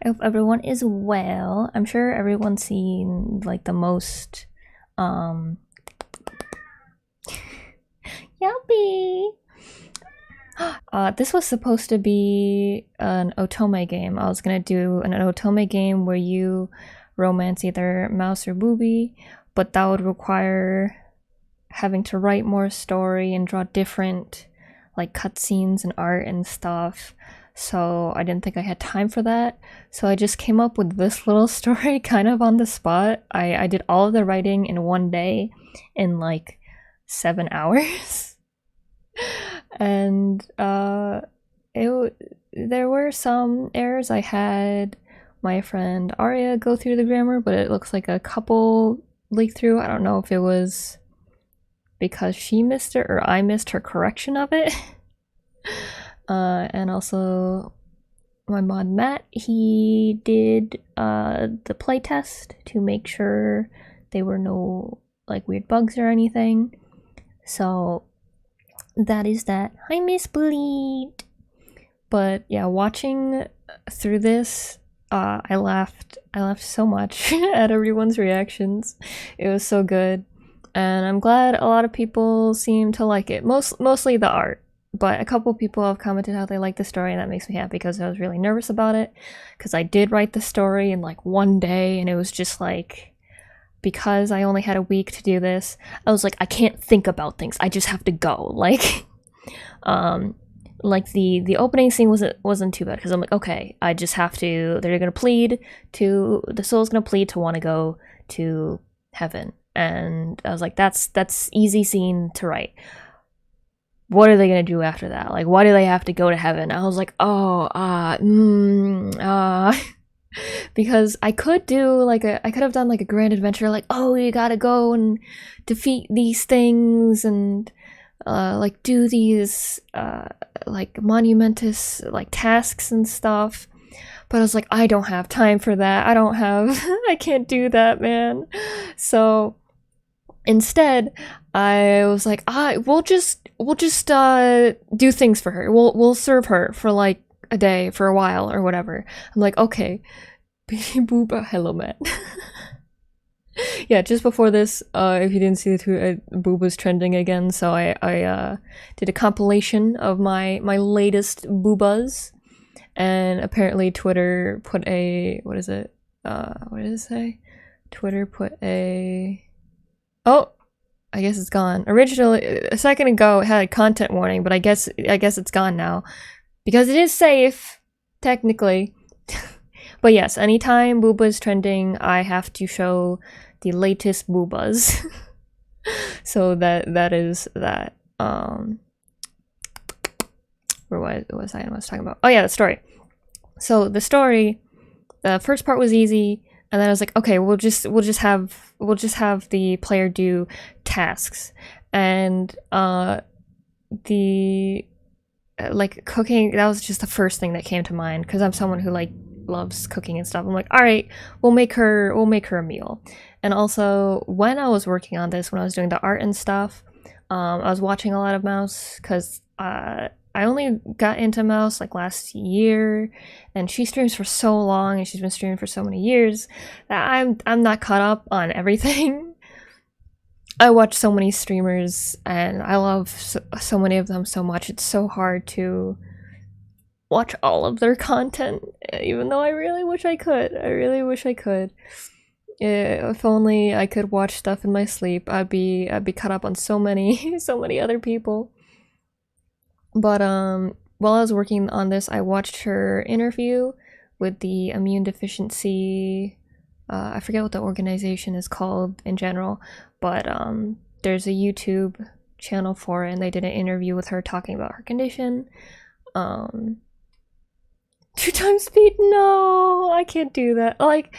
I hope everyone is well. I'm sure everyone's seen like the most um yuppie. This was supposed to be an Otome game. I was gonna do an Otome game where you romance either Mouse or Booby, but that would require having to write more story and draw different like cutscenes and art and stuff. So I didn't think I had time for that. So I just came up with this little story kind of on the spot. I did all of the writing in one day in like 7 hours. And there were some errors. I had my friend Aria go through the grammar, but it looks like a couple leaked through. I don't know if it was because she missed it or I missed her correction of it. And also my mod Matt, he did the playtest to make sure there were no like weird bugs or anything. So that is that. Hi, Miss Bleed. But yeah, watching through this, I laughed. I laughed so much at everyone's reactions. It was so good, and I'm glad a lot of people seem to like it. Mostly the art, but a couple people have commented how they like the story, and that makes me happy because I was really nervous about it. Because I did write the story in like one day, and it was just like because I only had a week to do this, I was like, I can't think about things. I just have to go. Um, like the opening scene wasn't too bad because I'm like, okay, I just have to. They're gonna plead to the soul's gonna plead to want to go to heaven, and I was like, that's easy scene to write. What are they gonna do after that? Like, why do they have to go to heaven? I was like, oh, because I could do I could have done like a grand adventure, like, oh, you gotta go and defeat these things and like do these like monumentous like tasks and stuff. But I was like, I don't have time for that. I can't do that, man. So instead, I was like, we'll just do things for her. We'll serve her for like a day, for a while, or whatever. I'm like, okay, baby booba, hello, man. Yeah, just before this, if you didn't see the tweet, Boob was trending again, so I did a compilation of my latest boobas, and apparently Twitter put a what is it? What did it say? Twitter put a oh, I guess it's gone. Originally, a second ago, it had a content warning, but I guess it's gone now because it is safe technically. But yes, anytime Booba is trending, I have to show the latest boobas. So that is that. Where was I talking about? Oh yeah, the story. So the story, the first part was easy, and then I was like, okay, we'll just have the player do tasks, and the like cooking, that was just the first thing that came to mind because I'm someone who like loves cooking and stuff. I'm like, all right, we'll make her a meal. And also, when I was working on this, when I was doing the art and stuff, I was watching a lot of Mouse because I only got into Mouse like last year, and she streams for so long, and she's been streaming for so many years that I'm not caught up on everything. I watch so many streamers, and I love so many of them so much. It's so hard to watch all of their content, even though I really wish I could. I really wish I could. If only I could watch stuff in my sleep, I'd be caught up on so many so many other people. But while I was working on this, I watched her interview with the immune deficiency. I forget what the organization is called in general, but there's a YouTube channel for it, and they did an interview with her talking about her condition. 2 times speed? No, I can't do that. Like,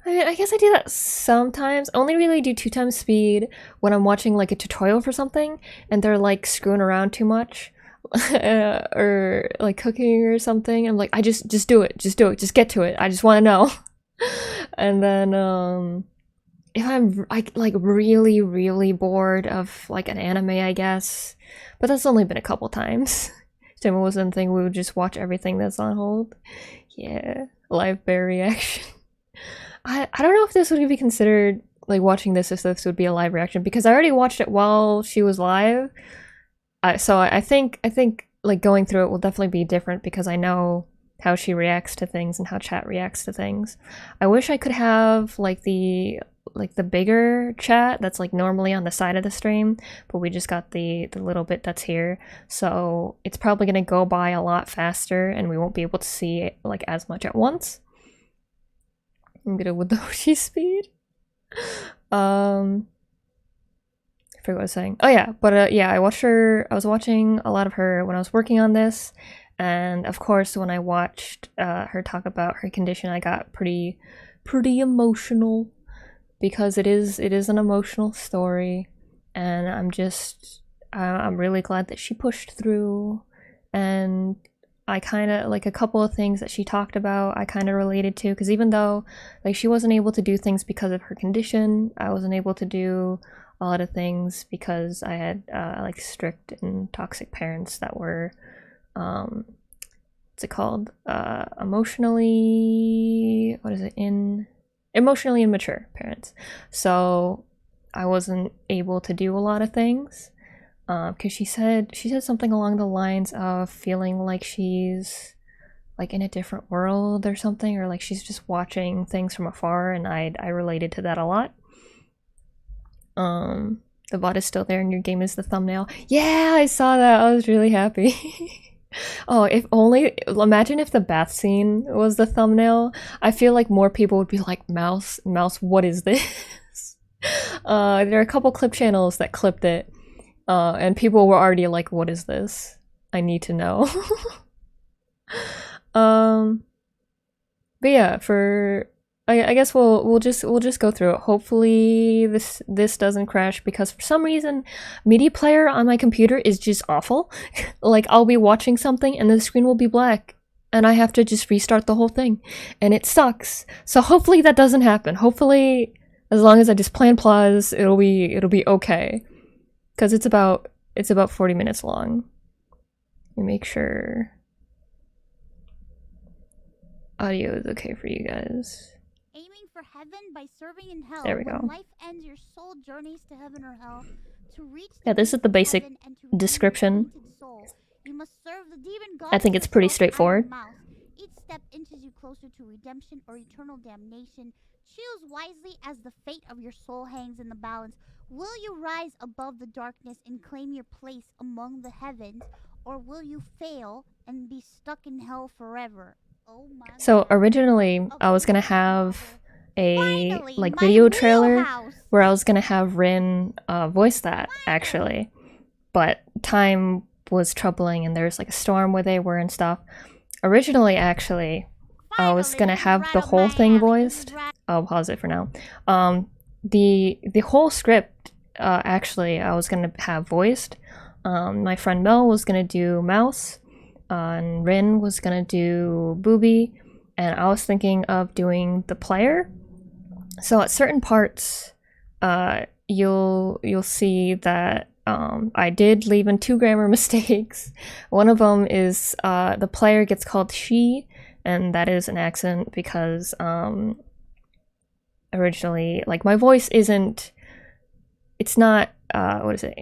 I mean, I guess I do that sometimes. I only really do 2 times speed when I'm watching like a tutorial for something and they're like screwing around too much. Or like cooking or something. I'm like, I just do it, just get to it. I just want to know. And then if I'm like really bored of like an anime, I guess, but that's only been a couple times. If it was something, we would just watch everything that's on hold. Yeah. live bear reaction. I don't know if this would be considered like watching this if this would be a live reaction because I already watched it while she was live. So I think like going through it will definitely be different because I know how she reacts to things and how chat reacts to things. I wish I could have like the bigger chat that's like normally on the side of the stream, but we just got the little bit that's here. So it's probably gonna go by a lot faster and we won't be able to see like as much at once. I'm gonna with the Hoshi speed. I forgot what I was saying. Oh yeah, but yeah, I was watching a lot of her when I was working on this, and of course when I watched her talk about her condition, I got pretty emotional because it is an emotional story, and I'm really glad that she pushed through, and I kind of like a couple of things that she talked about I kind of related to because even though like she wasn't able to do things because of her condition, I wasn't able to do a lot of things because I had like strict and toxic parents that were what's it called, emotionally immature parents. So I wasn't able to do a lot of things because she said something along the lines of feeling like she's like in a different world or something, or like she's just watching things from afar, and I related to that a lot. The bot is still there and your game is the thumbnail. Yeah, I saw that. I was really happy. Oh, if only, imagine if the bath scene was the thumbnail. I feel like more people would be like, Mouse, what is this? There are a couple clip channels that clipped it, and people were already like, what is this? I need to know. But yeah, I guess we'll just go through it. Hopefully this doesn't crash because for some reason Media Player on my computer is just awful. Like I'll be watching something and the screen will be black and I have to just restart the whole thing and it sucks. So hopefully that doesn't happen. Hopefully as long as I just plan pause, it'll be okay. Cuz it's about 40 minutes long. Let me make sure audio is okay for you guys. For heaven by serving in hell. There we go. When life ends, your soul journeys to heaven or hell to reach yeah, this is the basic description. You must serve the demon gods. I think it's pretty straightforward. Each step inches you closer to redemption or eternal damnation. Choose wisely as the fate of your soul hangs in the balance. Will you rise above the darkness and claim your place among the heavens, or will you fail and be stuck in hell forever? Oh my so originally I was gonna have a like video trailer where I was gonna have Rin voice that actually, but time was troubling and there's like a storm where they were and stuff. Originally, actually, I was gonna have the whole thing voiced. I'll pause it for now. The whole script actually I was gonna have voiced. My friend Mel was gonna do Mouse, and Rin was gonna do Booby, and I was thinking of doing the player. So at certain parts, you'll see that I did leave in 2 grammar mistakes. One of them is the player gets called she, and that is an accent because originally, like, my voice isn't, it's not, what is it,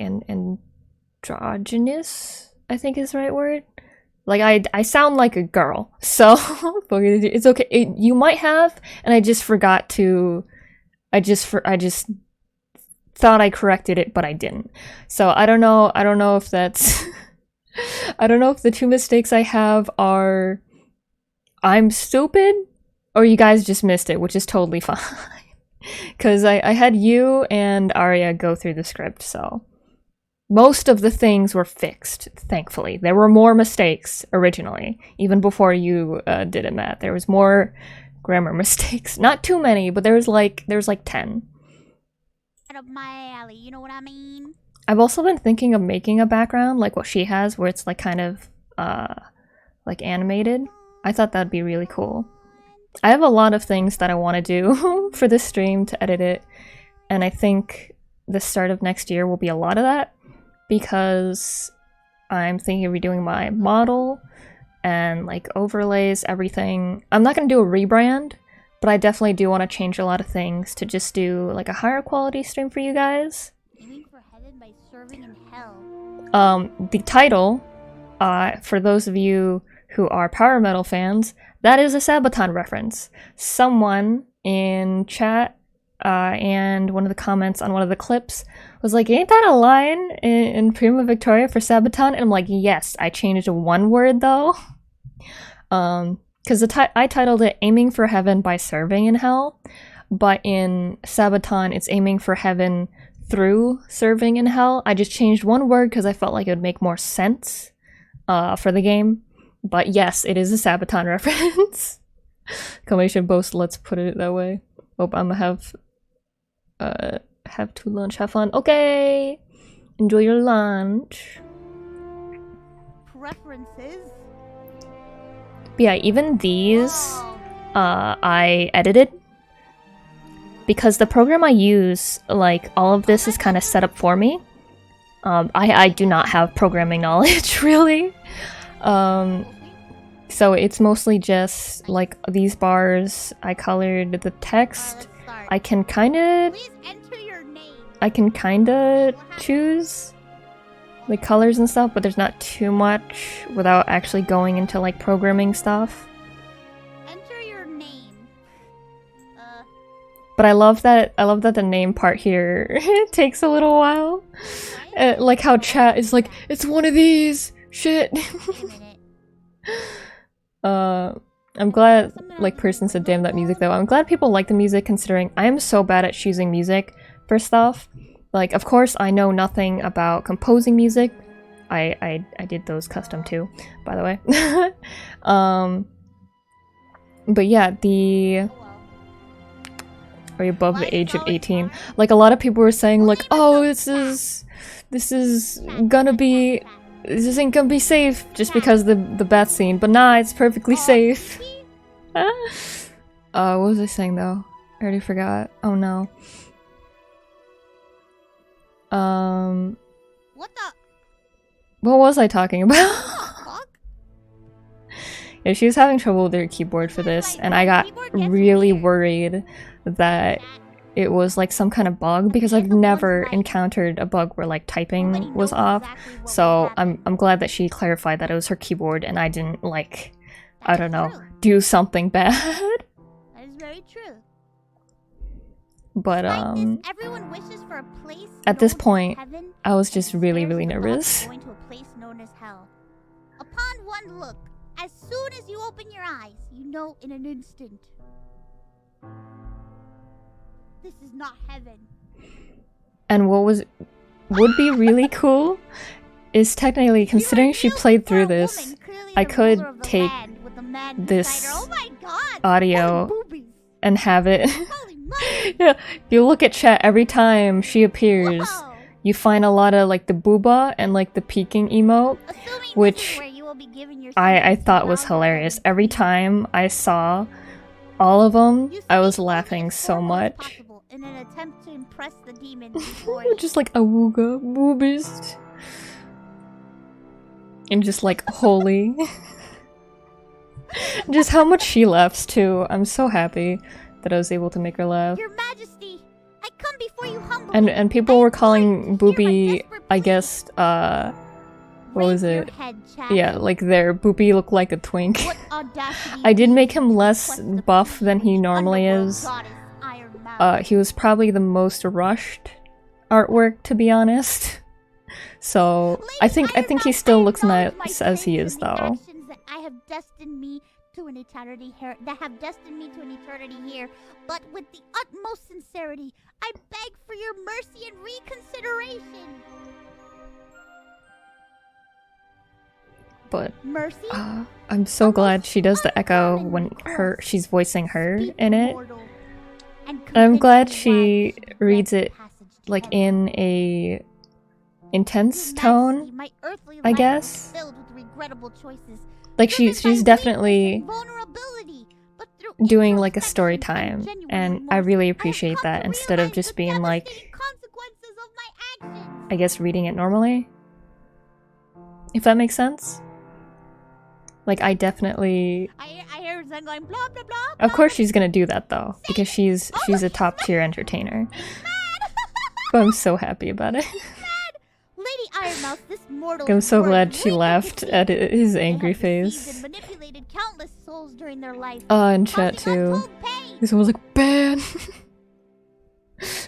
androgynous, I think is the right word. Like, I sound like a girl, so it's okay. You might have, and I just forgot to, I just thought I corrected it, but I didn't. So I don't know if that's, I don't know if the 2 mistakes I have are, I'm stupid, or you guys just missed it, which is totally fine. Because I had you and Arya go through the script, so most of the things were fixed, thankfully. There were more mistakes originally, even before you did it, Matt. There was more grammar mistakes. Not too many, but there was like 10. Out of my alley, you know what I mean? I've also been thinking of making a background like what she has, where it's like kind of like animated. I thought that'd be really cool. I have a lot of things that I want to do for this stream to edit it, and I think the start of next year will be a lot of that, because I'm thinking of redoing my model, and like overlays everything. I'm not gonna do a rebrand, but I definitely do want to change a lot of things to just do like a higher quality stream for you guys. Aiming for heaven by serving in hell. The title, for those of you who are Power Metal fans, that is a Sabaton reference. Someone in chat and one of the comments on one of the clips was like, ain't that a line in Prima Victoria for Sabaton? And I'm like, yes, I changed one word though. Because I titled it Aiming for Heaven by Serving in Hell, but in Sabaton it's Aiming for Heaven through serving in hell. I just changed one word because I felt like it would make more sense for the game. But yes, it is a Sabaton reference. Exclamation boast, let's put it that way. Oh, I'm gonna have to lunch, have fun. Okay! Enjoy your lunch. Preferences? But yeah, even these, Oh. I edited. Because the program I use, like, all of this is kind of set up for me. I do not have programming knowledge, really. So it's mostly just, like, these bars. I colored the text. Let's start. I can kinda Please enter your name. choose the colors and stuff, but there's not too much without actually going into, like, programming stuff. Enter your name. But I love that the name part here takes a little while. Like how chat is like, it's one of these! Shit! Wait a minute. I'm glad, like, person said damn that music though. I'm glad people like the music considering I am so bad at choosing music for stuff. Like, of course I know nothing about composing music. I did those custom too, by the way. But yeah, are you above the age of 18? Like, a lot of people were saying like, oh, this isn't gonna be safe just because the bath scene, but nah, it's perfectly safe. What was I saying though? I already forgot. Oh no. What the What was I talking about? fuck? Yeah, she was having trouble with her keyboard for this, and I got really worried that it was like some kind of bug because I've never encountered a bug where like typing was off. So I'm glad that she clarified that it was her keyboard and I didn't, like, I don't know, do something bad. That is very true. But Despite this, everyone wishes for a place at this known as point, heaven, I was and just really, despairs really of the thought of nervous. going to a place known as hell. Upon one look, as soon as you open your eyes, you know in an instant. This is not heaven. And what would be really cool is technically, considering she played through this, I could take this Oh my God! audio Holy boobies. and have it. Holy moly! Yeah, you look at chat every time she appears. Whoa. You find a lot of like the booba and like the peeking emote, Assuming which this is where you will be giving your I sentence thought was without hilarious. warning. Every time I saw all of them, You I was speak only laughing as so formal as much. possible in an attempt to impress the demons before you. Just like awooga boobies. And just like holy. Just how much she laughs too. I'm so happy that I was able to make her laugh. Your Majesty, I come before you humbly. And people were calling Hear my Boopy, desperate I plea. guess, what was Raise your it? head, chat. Yeah, like their Boopy looked like a twink. What audacity I did leads make you him to less request the buff than he permission of the normally underworld is. goddess, Iron Mouth? He was probably the most rushed artwork, to be honest. So I think he still looks nice as he is, though. That have destined me to an eternity here, but with the utmost sincerity, I beg for your mercy and reconsideration. But Mercy? I'm so glad she does the echo when she's voicing her in it. I'm glad she reads it like in a intense tone, I guess. Like she's definitely doing like a story time, and I really appreciate that instead of just being like, I guess, reading it normally. If that makes sense. Like, I definitely... I hear Zen going blah blah blah. Of course she's gonna do that, though, because she's a top-tier entertainer. But I'm so happy about it. Lady Ironmouth, this mortal. I'm so worth glad she great laughed deceit. at his They angry have deceived face. and manipulated countless souls during their life. In chat causing too. untold pain. Someone's like, ban!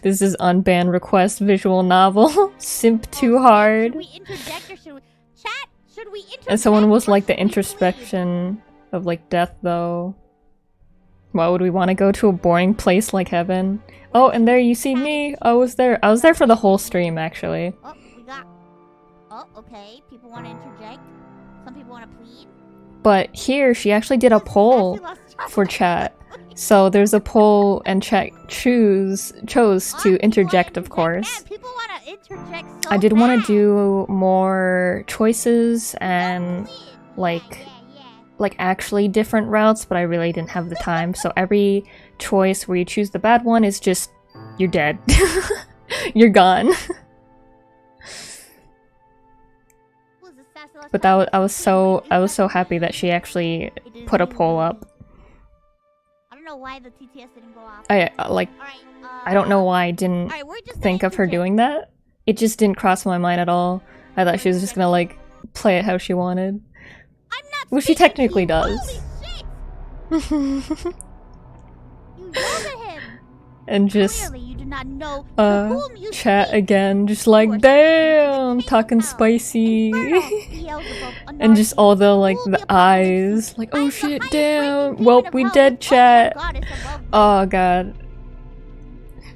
This is unban request visual novel. Simp too hard. Should we interject or should we... Chat, should we interject? And someone was or like the should we plead? introspection of like death though. Why would we want to go to a boring place like heaven? Oh, and there you see me. I was there for the whole stream actually. Oh, we got... Oh, okay. People want to interject. Some people want to plead. But here she actually did a poll Actually lost track for of chat. So there's a poll and chat chose to interject, of course. Man, people want to interject so I did want bad. to do more choices and Plead. like Yeah. like actually different routes, but I really didn't have the time. So every choice where you choose the bad one is just you're dead. You're gone. Who was the sassy last But time? I was so happy that she actually put a poll up. I don't know why the TTS didn't go off. I Alright, I don't know why I didn't Alright, we're just think gonna of her interject. doing that. It just didn't cross my mind at all. I thought she was just gonna like play it how she wanted. I'm not Which she speaking to technically you. does. Holy shit! You yelled at him. And just Clearly, you do not know to whom you chat speak. again, just You like are damn, speaking to the talking Hell. spicy. Inferno, Beelzebub, And just all the like Who will the be apocalypse? eyes, like I oh am the shit, highest damn. ranking Well, demon of we hell, dead, with also chat. a goddess above me. Oh god.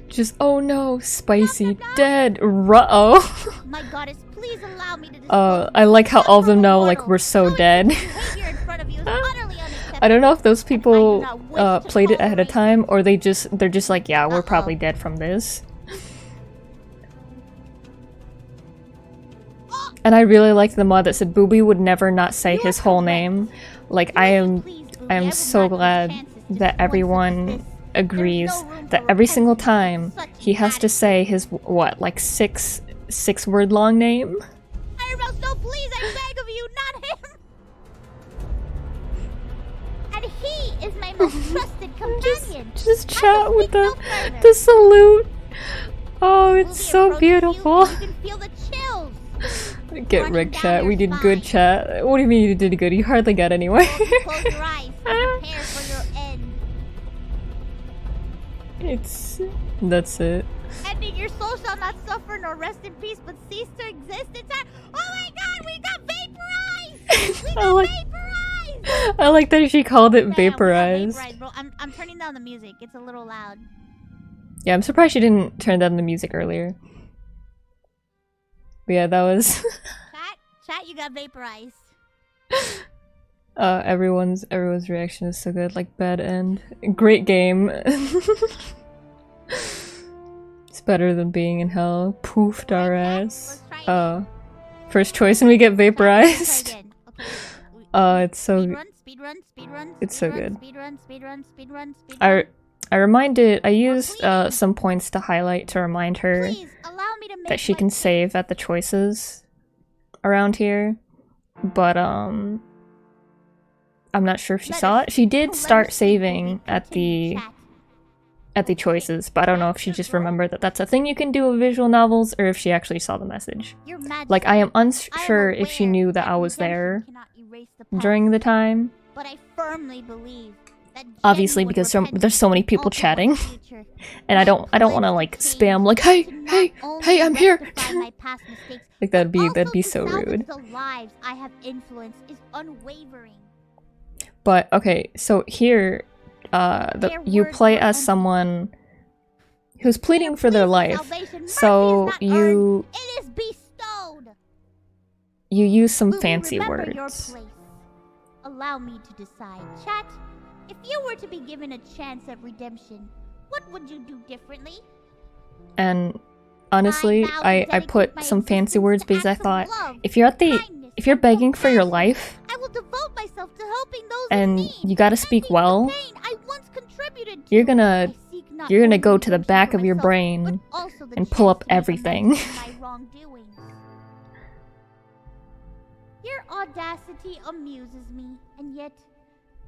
Just oh no, spicy, Blah, blah, blah. dead. Ruh-oh. My goddess, please allow me to dispose Oh, of I like how this all of them know mortal. like we're so Showing dead. such behavior in front of you is utterly unacceptable. I don't know if those people not wish to played it ahead of tolerate time or they're just like, yeah, we're Uh-oh. probably dead from this. And I really liked the mod that said Booby would never not say You are his whole correct. name. Like I am Please, Booby, I will am so not give glad chances just that once everyone such as this. agrees There is no room that for every single repentance time in such he has to madness. say his what, like six word long name. Ironmouse, no, please, I beg of you, not him. And he is my most trusted companion. Just I chat will with speak no further. the salute. Oh, it's Booby so approaches you, beautiful. You can feel the chills. Get running wrecked, down chat. your We did good, spine. chat. What do you mean you did good? You hardly got anywhere. Close your eyes and prepare for your end. That's it. Ending, your soul shall not suffer nor rest in peace, but cease to exist in time. Oh my god, we got vaporized! We I got like- vaporized! I like that she called it Yeah, we got vaporized. vaporized, bro. I'm turning down the music. It's a little loud. Yeah, I'm surprised she didn't turn down the music earlier. But yeah, that was Chat, you got vaporized. everyone's reaction is so good. Like bad end. Great game. It's better than being in hell. Poofed our ass. Let's try again. First choice and we get Chat, let's try vaporized. again. Okay. It's so Speedrun. It's so good. Speedrun. I used some points to highlight to remind her Please allow me to make that she my can case. save at the choices around here. But I'm not sure if she Let saw us- it. She did let us start speak, saving Booby. at Continue, the chat. choices, but I don't know if she just remembered that that's a thing you can do with visual novels or if she actually saw the message. Your Majesty, Like I am I am unsure if she aware knew that I was redemption there cannot erase the past, during the time. but I firmly believe that Obviously, genuine because repentance there's so many is people ultimate chatting. future. And I don't want to like spam like hey, To not hey, only hey, I'm here. rectify my past mistakes, Like but that'd be also so to salvage rude. The lives I have influenced is unwavering. But okay, so here Their you words play were as empty. someone who's pleading for their Please, life. salvation, mercy So is not you earned, it is bestowed. use some Booby, fancy remember your words. place. Allow me to decide. Chat, if you were to be given a chance at redemption, what would you do differently? And honestly, vow to I dedicate put my some fancy existence words to because I acts of thought love, if you're kindness, you're and begging for your compassion, life I will devote myself to helping those in and need, you gotta speak ending well, the pain I once contributed to. you're gonna I seek not you're gonna only go to the redemption back for of your myself, brain but also the and pull chance up to make everything. amends for my wrongdoings. Your Your audacity amuses me, and yet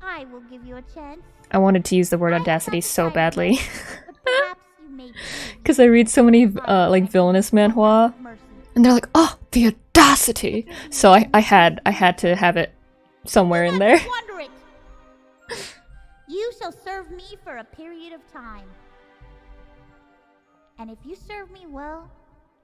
I will give you a chance. I wanted to use the word I audacity have so decided badly. yet, but perhaps you may choose. Because I read so many, I like, grant villainous you one manhwa. act of mercy. And they're like, oh, the audacity! So I had to have it somewhere in there. Squander it. You shall serve me for a period of time. And if you serve me well,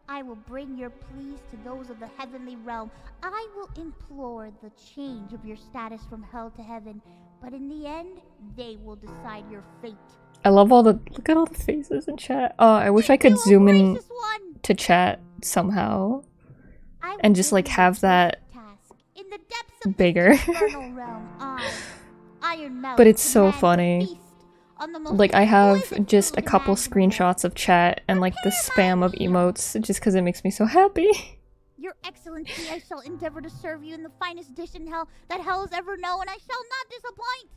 I will bring your pleas to those of the heavenly realm. I will implore the change of your status from hell to heaven. But in the end, they will decide your fate. I love all the, look at all the faces in chat. Oh, I wish I could zoom in Gracious one, to chat somehow. I will And just, give like, you have a that task. In the depths of bigger. the infernal realm, Iron Mouse, But it's so demands a funny. feast on the most Like, I have exquisite just a food couple imaginable. screenshots of chat and, like, the spam of emotes just because it makes me so happy. Your Excellency, I shall endeavor to serve you in the finest dish in hell that hell has ever known, and I shall not disappoint.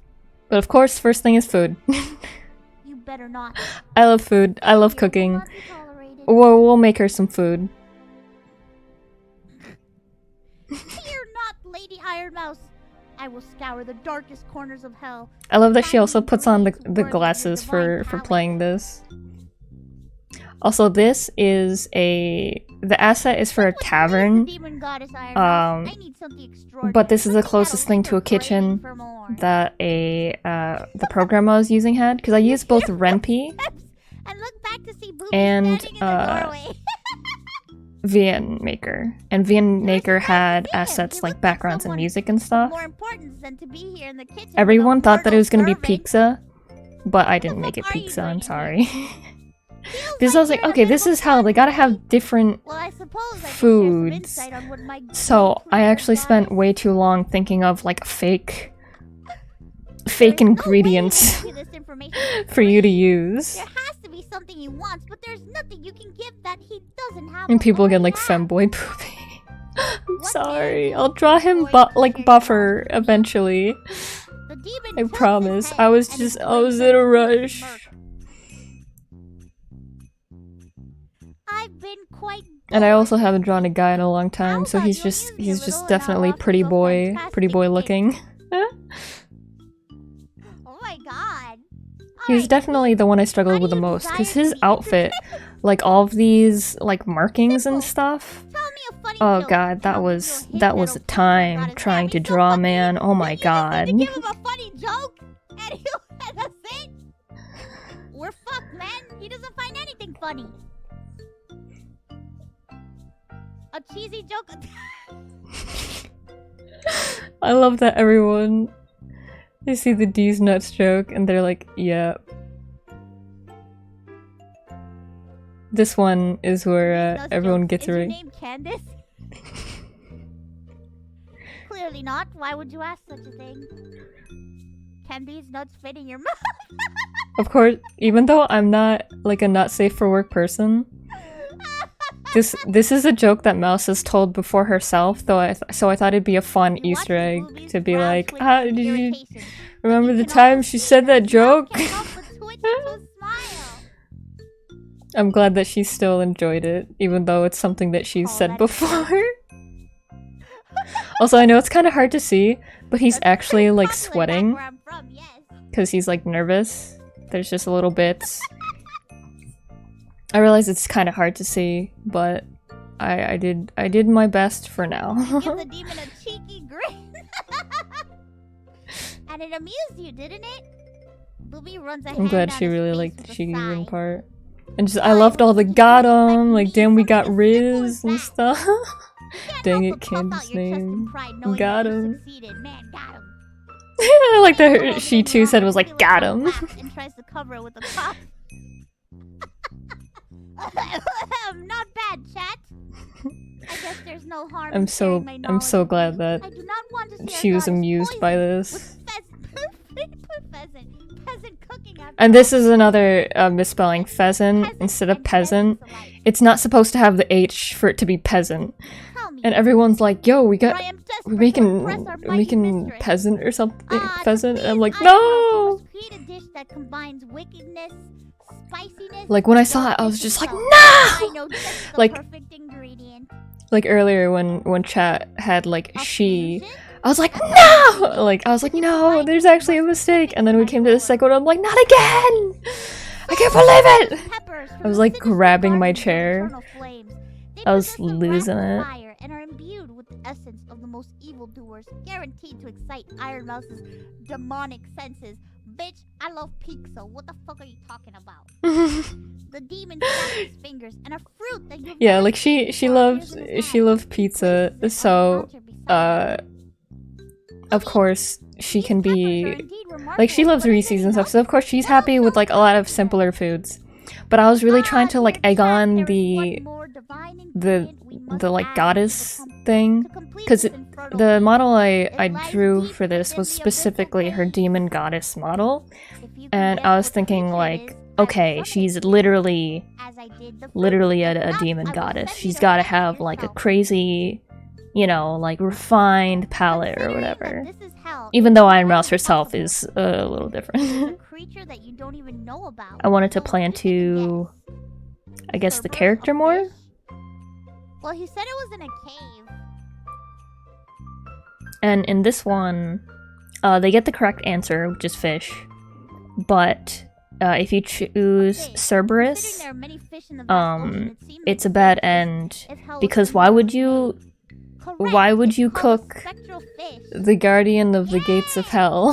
But of course, first thing is food. You better not. I love food. I love Fear will cooking. not be tolerated. We'll make her some food. Fear not, Lady Iron Mouse. I will scour the darkest corners of hell. I love that she also finding puts on the ingredients worthy of your glasses for divine playing this. Also, this is the asset is for a What is tavern, the demon goddess Iron Mouse? I need something extraordinary. but this is the Something closest that'll thing leave to her a kitchen craving for more. that the program I was using had, because I used both Ren'Py And look back to see Booby and, standing in the doorway. VN Maker, and VN Maker had assets like backgrounds and music and stuff. More important than to be here in the kitchen. Everyone with a thought that it was gonna be mortal servant. pizza, but I didn't the make it fuck are you pizza. I'm doing sorry. Feels Because I was like, you're in a okay, bit this of a is how they gotta have different Well, I suppose I can share some foods. insight on what my So great I actually creative spent goddess- way too long thinking of like fake There is no way ingredients to give this information for you to free. use. There has to be something he wants, but there's nothing you can give that he doesn't have. And or people get already like has. femboy poopy. I'm What sorry. man I'll draw him boy like shares buffer knowledge? eventually. The demon I tilts his promise. head, I was and his just I was gray in a face rush. murk. I've been quite And I bored. also haven't drawn a guy in a long time, How so about he's you just amuse me a little and I'll definitely offer pretty you a boy fantastic hint? looking. Oh my god. He was Alright, definitely the one I struggled How with do the you most, because desire to his be outfit, like all of these like markings and Simple. stuff. tell me a funny Oh joke, god, and that I'll give was you a hint that was that'll a pique my time goddess trying to Abby. So draw, fucking- man. Oh my you just need to god. give him a funny joke, and he'll that's it. We're fucked, man. He doesn't find anything funny. A cheesy joke. I love that everyone they see the D's nuts joke and they're like, yeah. This one is where Nuts everyone joke. gets Is it your right. name Candace? Clearly not. Why would you ask such a thing? Can these nuts fit in your mouth? Of course, even though I'm not like a not safe for work person, this is a joke that Mouse has told before herself. Though so I thought it'd be a fun You watch Easter the egg movies, to be brow like, twitches ah, with did you irritation. remember You the can time also she see said that his mouth joke? can't help but twitch into a smile. I'm glad that she still enjoyed it, even though it's something that she's Oh, said that is before. Also, I know it's kind of hard to see, but he's That's actually pretty like popular back sweating where I'm from, yes. because he's like nervous. There's just a little bits. I realize it's kind of hard to see, but I did my best for now. Give the demon a cheeky grin. And it amused you, didn't it? Booby runs a I'm hand glad down she his really face liked with the a cheeky grin sigh. part. And just I loved all the got 'em, like damn we got Riz and stuff. You can't Dang help it, but puff out Candace your chest in name. pride knowing Got that you 'em. succeeded. Man, got him. I like that she too said was like got him. And tries to cover it with a cough. Not bad, chat. I guess there's no harm in sharing my I'm so knowledge glad with that you. I do not want to see our she was goddess amused by poisoned this. with peasant cooking after And this is another misspelling, pheasant instead of and peasant. peasants alike. It's not supposed to have the H for it to be peasant. Tell me, And everyone's like, yo, we for got I am desperate we're to making impress our mighty mistress. peasant or something. To Pheasant. And I'm please like, Iron Mouse, you no. must create a dish that combines wickedness, spiciness. Like when I and saw it, I was darkness just like, itself. no. I know just the Like- perfect ingredient. Like earlier when chat had like A she, fusion? I was like no, like I was like no, there's actually a mistake, and then we came to the second one, I'm like not again, I can't believe it. Peppers from I was the like sinister grabbing my gardens of chair. eternal flames. They I was possess the wrath losing of it. fire and are imbued with the essence of the most evildoers, guaranteed to excite Iron Mouse's demonic senses. Bitch, I love pizza. What the fuck are you talking about? The demon snaps his fingers, and a fruit that you've Yeah, never like seen she before loves appears in his she hand. loves pizza, Places it on so the counter beside him. of course she These can peppers are be indeed like she remarkable, loves but is Reese's it and stuff, enough? so of course she's What happy else with like a lot of is there? simpler foods. But I was really trying to like Dear egg chat, on there is the one more divine ingredient we must like add goddess to thing, complete because this infernal the feast. model I It lies drew deep for this within was the abyssal specifically her cave. demon goddess model, If you can and guess I was what thinking creature it like, is, I will okay, summon she's it to you, literally as I did the fruit. literally If a not, demon I will goddess. send you She's to got to find it have like a yourself. crazy, you know, like refined palette or Considering that whatever. this is hell, Even it though is Iron Mouse entirely herself possible is a little There's a different. creature that you don't even know about. I wanted to So plan take a to, guess. I guess, the Cerberus, character a more. fish? Well, he said it was in a cave. And in this one, they get the correct answer, which is fish. But if you choose Okay, Cerberus, considering there are many fish in the vast ocean, it seems it's like a the bad same fish end. if hell was Because in why the would first you place. why Correct, would it's you called a cook spectral fish. the guardian of the gates of hell?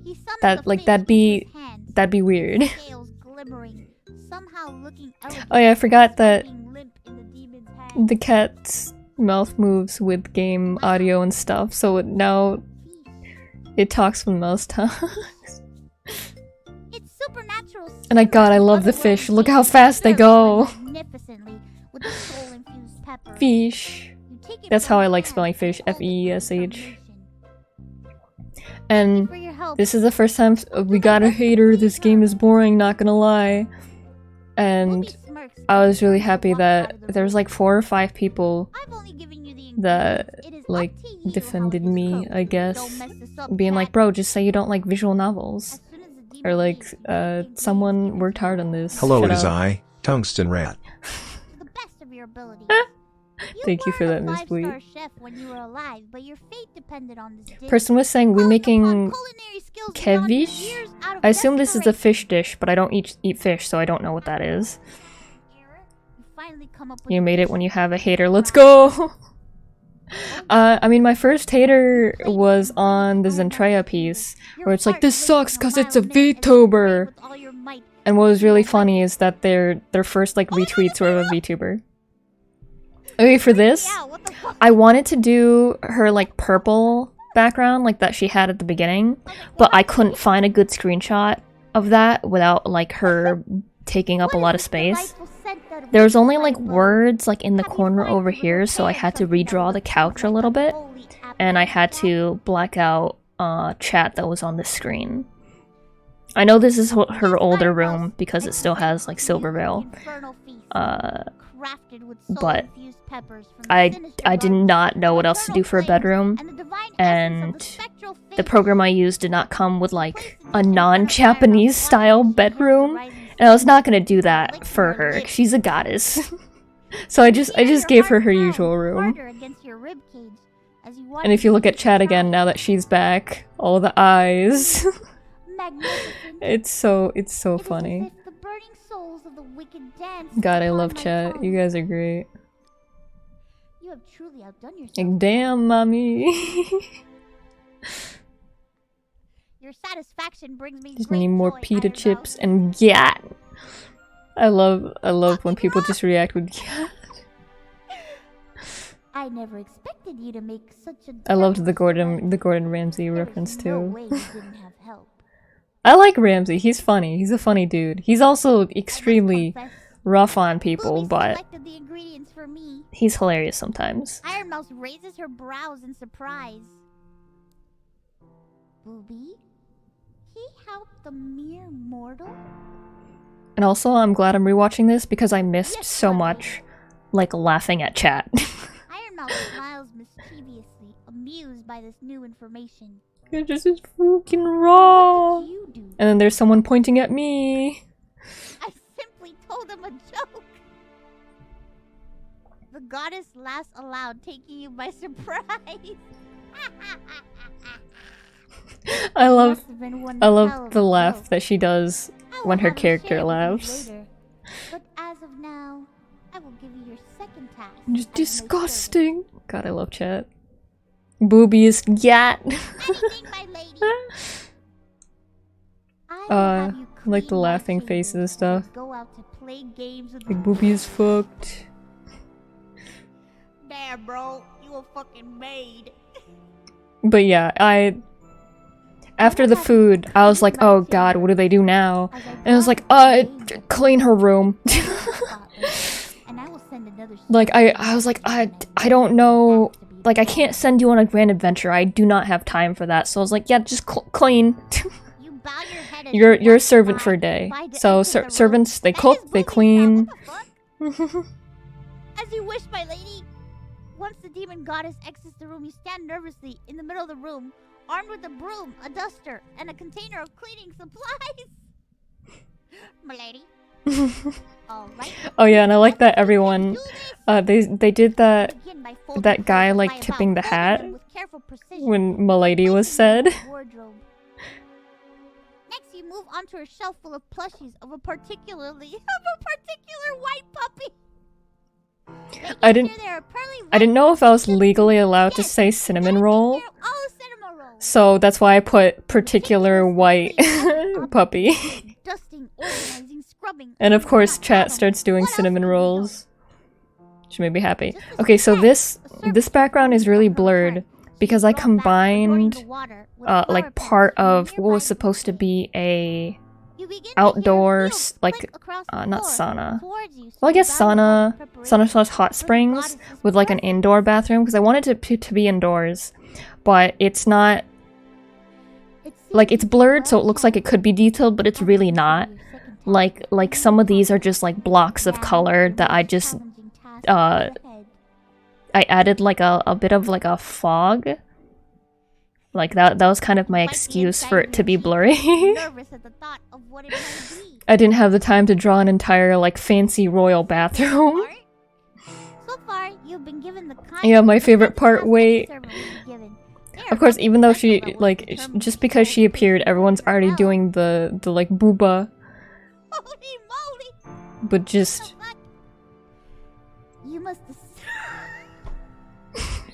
He summons That the like fish that'd into be his hands, that'd be weird. scales glimmering, somehow looking elegant, Oh yeah, I forgot that being limp in the demon's hand. the cat's mouth moves with game audio and stuff, so now it talks when mouse talks. It's supernatural. And I love the fish. Look how fast they go. Magnificently with the soul-infused pepper. Fish. You take it That's from how I his like hand spelling and fish, hold it with F-E-E-S-H. determination. And For your help. this is the first time we got a hater. This game is boring, not gonna lie. And Ruby smirks I as was he really turns to happy walk that out of the there was room. like 4 or 5 people I've only given you the that ingredients. It is like up to you how defended it is me, cooked. I Don't guess, mess this up, being like, Chad. bro, just say you don't like visual novels. As soon as the demon Or like, leaves, you take the ingredients someone given worked to you hard on this. Hello, Shut it is up. I, Tungsten Rat. to the best of your ability. Thank you for weren't that, a Miss Wee. 5-star chef when you were alive, but your fate depended on this dish. Person was saying we Calling upon making culinary skills beyond your kevish? years out of I assume this is a desperation. fish dish, but I don't eat fish, so I don't know what that is. Error, you finally come up with You a made it dish when you have a that hater. you Let's thrive. go! I mean, my first hater was on the Zentreya piece, Your where it's like, heart this racing sucks a 'cause mile it's a minute as you pray VTuber! with all your might. And what was You really won't funny let is that their first like Oh my retweets God, were of a VTuber. Okay, for this, Yeah, what the fuck? I wanted to do her like purple background like that she had at the beginning, but I couldn't find a good screenshot of that without like her taking up a lot of space. There was only like words like in the corner over here, so I had to redraw the couch a little bit, and I had to black out chat that was on the screen. I know this is her older room because it still has like Silvervale, but I did not know what else to do for a bedroom, and the program I used did not come with like a non-Japanese style bedroom, and I was not gonna do that for her 'cause she's a goddess. So I just gave her her usual room. And if you look at chat again now that she's back, all the eyes. It's so funny. God, I love chat. You guys are great. You have truly outdone yourself. Like, damn, mommy. Your satisfaction brings me Just great need more joy, pita Iron chips Mouse. and gat. I love when people just react with gat. I never expected you to make such a I loved the delicate Gordon Ramsay There is reference no too. way you didn't have help. I like Ramsay. He's funny. He's a funny dude. He's also I must extremely confess, rough on people, Booby but selected the ingredients for me. he's hilarious sometimes. Iron Mouse raises her brows in surprise. Booby? He helped the mere mortal? And also, I'm glad I'm rewatching this because I missed Yes, so Riley. much, like, laughing at chat. Iron Mouse smiles mischievously, amused by this new information. It just is fucking What raw. did you do? And then there's someone pointing at me. I simply told him a joke. goddess laughs aloud, taking you by surprise. I love Must have been one I hell love of the a laugh joke. that she does I will when her have you character share it with you laughs. later. But as of now, I will give you your second task. Just as my disgusting. God, I love chat. Boobies, yeah. servant. Anything, my lady. I will have you I like the clean my laughing chambers faces and as I stuff. Go out to play games with Like boobies fucked. Damn, bro, you a fucking maid. But yeah, after the food, I was like, oh god, what do they do now? And I was like, clean her room. And I will send another Like, I was like, I don't know. Like, I can't send you on a grand adventure. I do not have time for that. So I was like, yeah, just clean. You bow your head as You're you a walk servant by. for a day. By the So exit of the room. servants, they That cook, is they booby clean. style. What the fuck? As you wish, my lady. Once the demon goddess exits the room, you stand nervously in the middle of the room, armed with a broom, a duster, and a container of cleaning supplies. My lady. Alright. Oh yeah, and I like that everyone, Do this. they did that Begin by folding that guy, clothes like, lie tipping about, the folding hat them with careful precision, when Milady was placing them in said. the wardrobe. Next, you move onto a shelf full of plushies of a particular white puppy. I didn't know if I was legally allowed to Yes, say cinnamon roll. Cinnamon roll. So that's why I put particular white puppy. Dusting, organizing, scrubbing. And of course Not chat bottom. starts doing What else cinnamon could we do? rolls. Which made me happy. Just a Okay, so surprise. this background is really blurred because I Draw back, adorning combined the water with flower like petals part from a of what nearby was supposed to be a You begin to hear outdoor wheels like click across the not floor sauna. towards you, so Well, I you guess bow your sauna, head in preparation sauna / hot for the springs goddess's with like an presence. indoor bathroom because I wanted it to be indoors, but it's not. It Like, seems it's you did blurred, well, so it looks like it could be detailed, but it's As really you not. consider your second task, Like you some of move these are on. just like blocks of Now, color the that I most just challenging task uh, lies ahead. I added like a bit of like a fog. Like that was kind of my Bite the excuse inside for of it to your be cheek, blurry. nervous at the thought of what it might be. I didn't have the time to draw an entire like fancy royal bathroom. Art? So far, you've been given the kind Yeah, my of favorite part, task wait. every servant will be given. They are Of course, nothing even though special she that will like determine just the because she soul's appeared, place everyone's in already hell. doing the like booba, Holy moly! but What just the fuck? You must.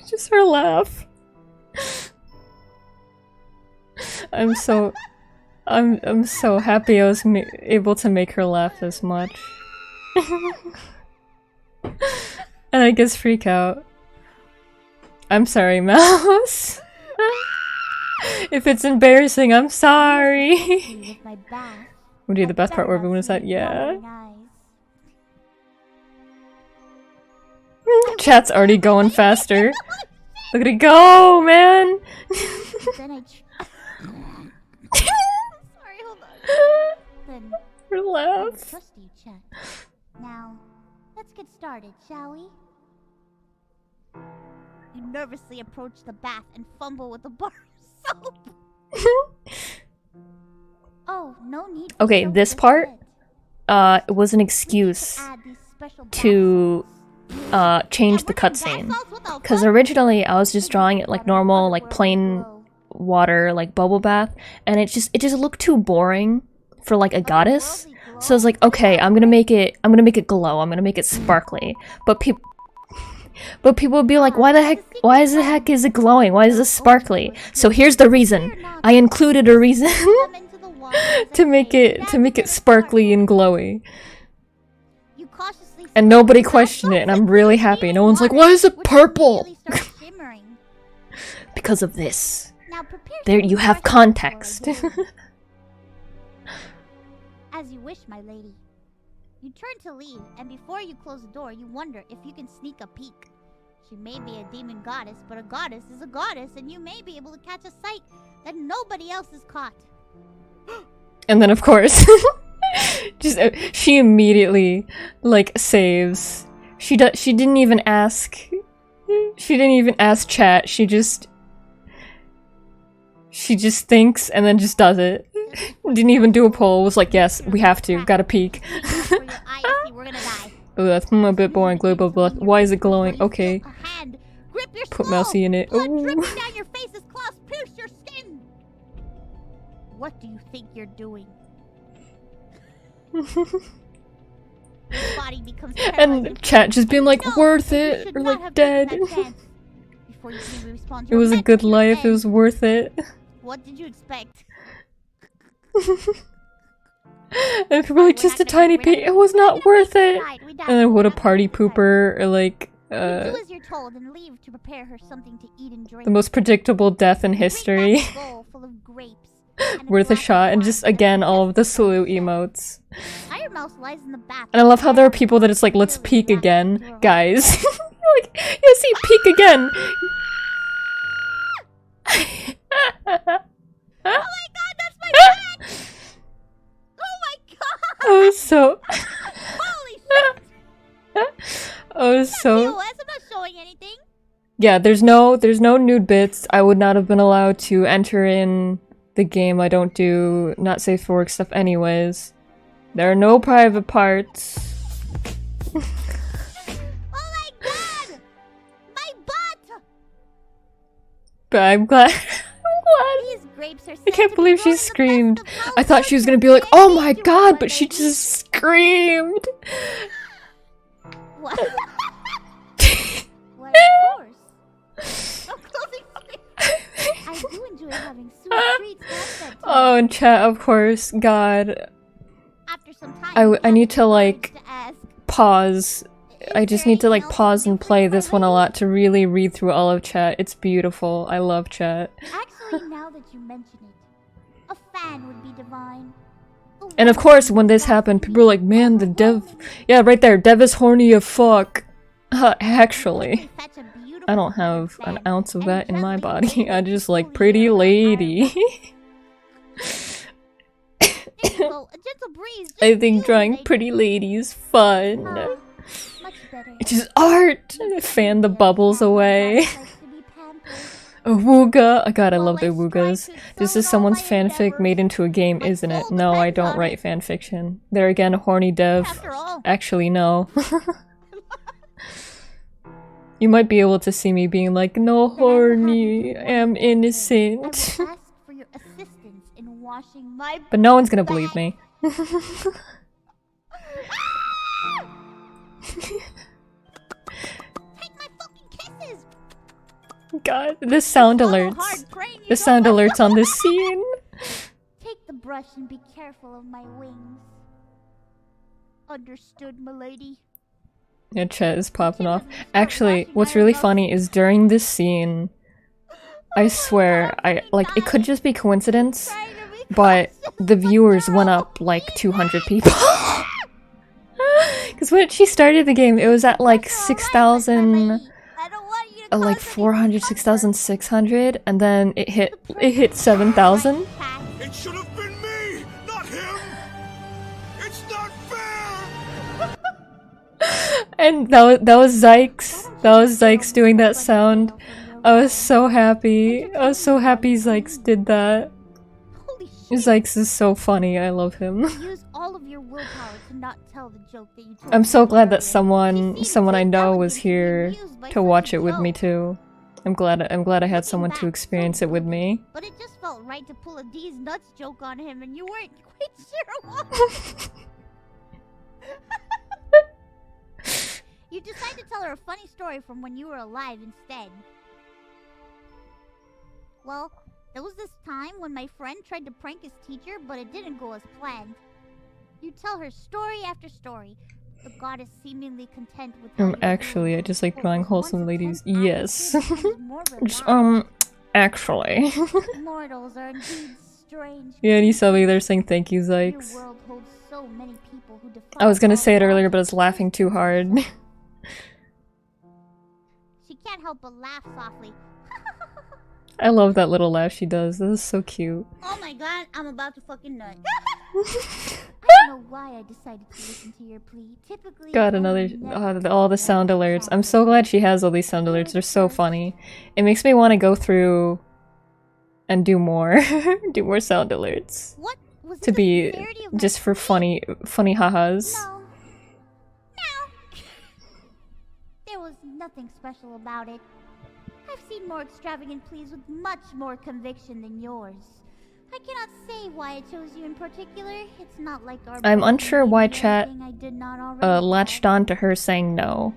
just her laugh. I'm so happy I was able to make her laugh this much. And I guess freak out. I'm sorry, Mouse. If it's embarrassing, I'm sorry. With my bath. Would be the I best part better where not everyone is see at, your yeah. wandering eyes. Chat's already going faster. Look at it go, man! Then I. Sorry, hold on. Then Her I will laugh. trust you, Chet. Now, let's get started, shall we? You nervously approach the bath and fumble with the bar of soap. Oh, no need. For Okay, soap this just part, yet. it was an We need excuse to add these special bath to salts. change Yeah, the we're doing bath cutscene. salts? What the Because fuck? originally I was just drawing it like normal, like plain water, like bubble bath, and it just looked too boring for like a goddess. So I was like, okay, I'm gonna make it glow. I'm gonna make it sparkly. But people would be like, why the heck is it glowing? Why is this sparkly? So here's the reason. I included a reason to make it sparkly and glowy. And nobody questioned it, and I'm really happy. No one's like, why is it purple? Because of this. There you have context. As you wish, my lady. You turn to leave, and before you close the door, you wonder if you can sneak a peek. She may be a demon goddess, but a goddess is a goddess, and you may be able to catch a sight that nobody else has caught. And then of course, just she immediately like saves. She didn't even ask. She didn't even ask chat. She just thinks and then just does it. Didn't even do a poll. Was like, yes, we have to. Gotta peek. For your eyes, see, we're gonna die. Oh, that's a bit boring. Glow bubble. Why is it glowing? Okay. A hand. Grip your Put skull. Mousy in it. Blood Ooh. dripping down your face as claws pierce your skin. What do you think you're doing? Your body becomes paralyzed And chat just being like, No, worth you it, should or not like have taken dead. that chance. Before you can respond to It was a message good at your life. It end. was worth it. What did you expect? And people were like, just a tiny bit. It was not worth it. And then what a party pooper, or like, You do as you're told and leave to prepare her something to eat and drink. the most predictable death in history. Bring back a bowl full of grapes and Worth a glass of shot, and wine just for her again all of the just salute to sip. emotes. Iron Mouse lies in the bath. And I love how there are people that it's like, let's peek again, guys. Like, you see, peek again. Oh my god, that's my back! Oh my god! Oh, so. Holy shit! Oh, so. TOS, I'm not showing anything. Yeah, there's no nude bits. I would not have been allowed to enter in the game. I don't do not safe for work stuff anyways. There are no private parts. Oh my god! My butt! But I'm glad. I'm glad. These grapes are I can't believe she screamed. I thought she was gonna be like, oh my god, but she just screamed. What? Well, of course. Of closing screen. I do enjoy having sweet treats past that time. Oh, and chat, of course. God. After some time, I need to, like, ask, pause. I just need to, like, pause and play this one a lot to really read through all of chat. It's beautiful. I love chat. Actually, now that you mention it, a fan would be divine. And of course, when this happened, people were like, man, the dev... Yeah, right there. Dev is horny as fuck. Actually, I don't have an ounce of that in my body. I just like pretty lady. I think drawing pretty lady is fun. It is art! Fan the bubbles away. Awooga! God, I love the awoogas. This is someone's fanfic made into a game, isn't it? No, I don't write fanfiction. There again, a horny dev. Actually, no. You might be able to see me being like, no horny, I am innocent. But no one's gonna believe me. God, the sound alerts. The sound alerts on this scene. Take the brush and be careful of my wings. Understood, milady? Yeah, chat is popping off. Actually, what's really funny is during this scene, I swear, it could just be coincidence, but the viewers went up like 200 people. Because when she started the game, it was at like 6,000, like 400, 6,600, and then it hit 7,000. It should have been me, not him. It's not fair. And that was Zykes. That was Zykes doing that sound. I was so happy. I was so happy Zykes did that. Zykes is so funny. I love him. Use all of your willpower to not tell the joke that you told. I'm so glad that someone I know was here to watch it with me too. I'm glad I had someone to experience it with me. But it just felt right to pull a D's nuts joke on him, and you weren't quite sure what. You decided to tell her a funny story from when you were alive instead. Well, there was this time when my friend tried to prank his teacher, but it didn't go as planned. You tell her story after story. The goddess seemingly content with how you Actually, I just like drawing wholesome ladies. Yes. Just, actually. Mortals are indeed strange. Yeah, and you saw me there saying thank you, Your Zykes. world holds so many people who defy I was gonna all say it earlier, laws. but I was laughing too hard. She can't help but laugh softly. I love that little laugh she does. This is so cute. Oh my god, I'm about to fucking nut. I don't know why I decided to listen to your plea. Typically, God, another all the sound alerts. I'm so glad she has all these sound alerts. They're so funny. It makes me want to go through and do more, do more sound alerts What was it to the be sincerity of my just for plea? funny hahas. No. nothing special about it. I've seen more extravagant pleas with much more conviction than yours. I cannot say why I chose you in particular. It's not like our I'm unsure why board chat anything I did not already latched have. on to her saying no.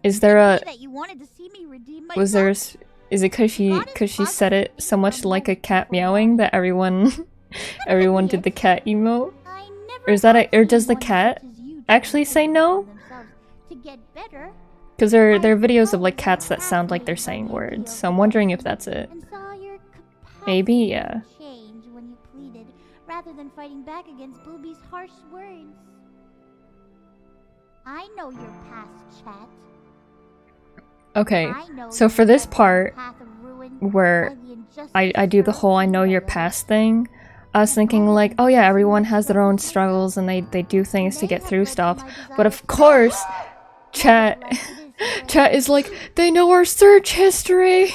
Is there Could a be that you wanted to see me redeem was there myself? is it cause she said it so much like a cat meowing that everyone everyone did the cat emote? I never Or is that have or does the seen one cat such as you actually say no? themselves. To get better, Because there are I videos of like always cats that sound like they're saying words, so I'm wondering if that's it. and saw your Maybe, capacity yeah. change when you pleaded, rather than fighting back against Booby's harsh words. I know your past, chat. Okay, I know so you for this walked the part path of ruin where by the injustice I do the whole I know your served past thing, I was thinking like, oh yeah, everyone has their own struggles and they do things to They get have through led to stuff. my But desire of to- course, chat Led to this chat is like, they know our search history.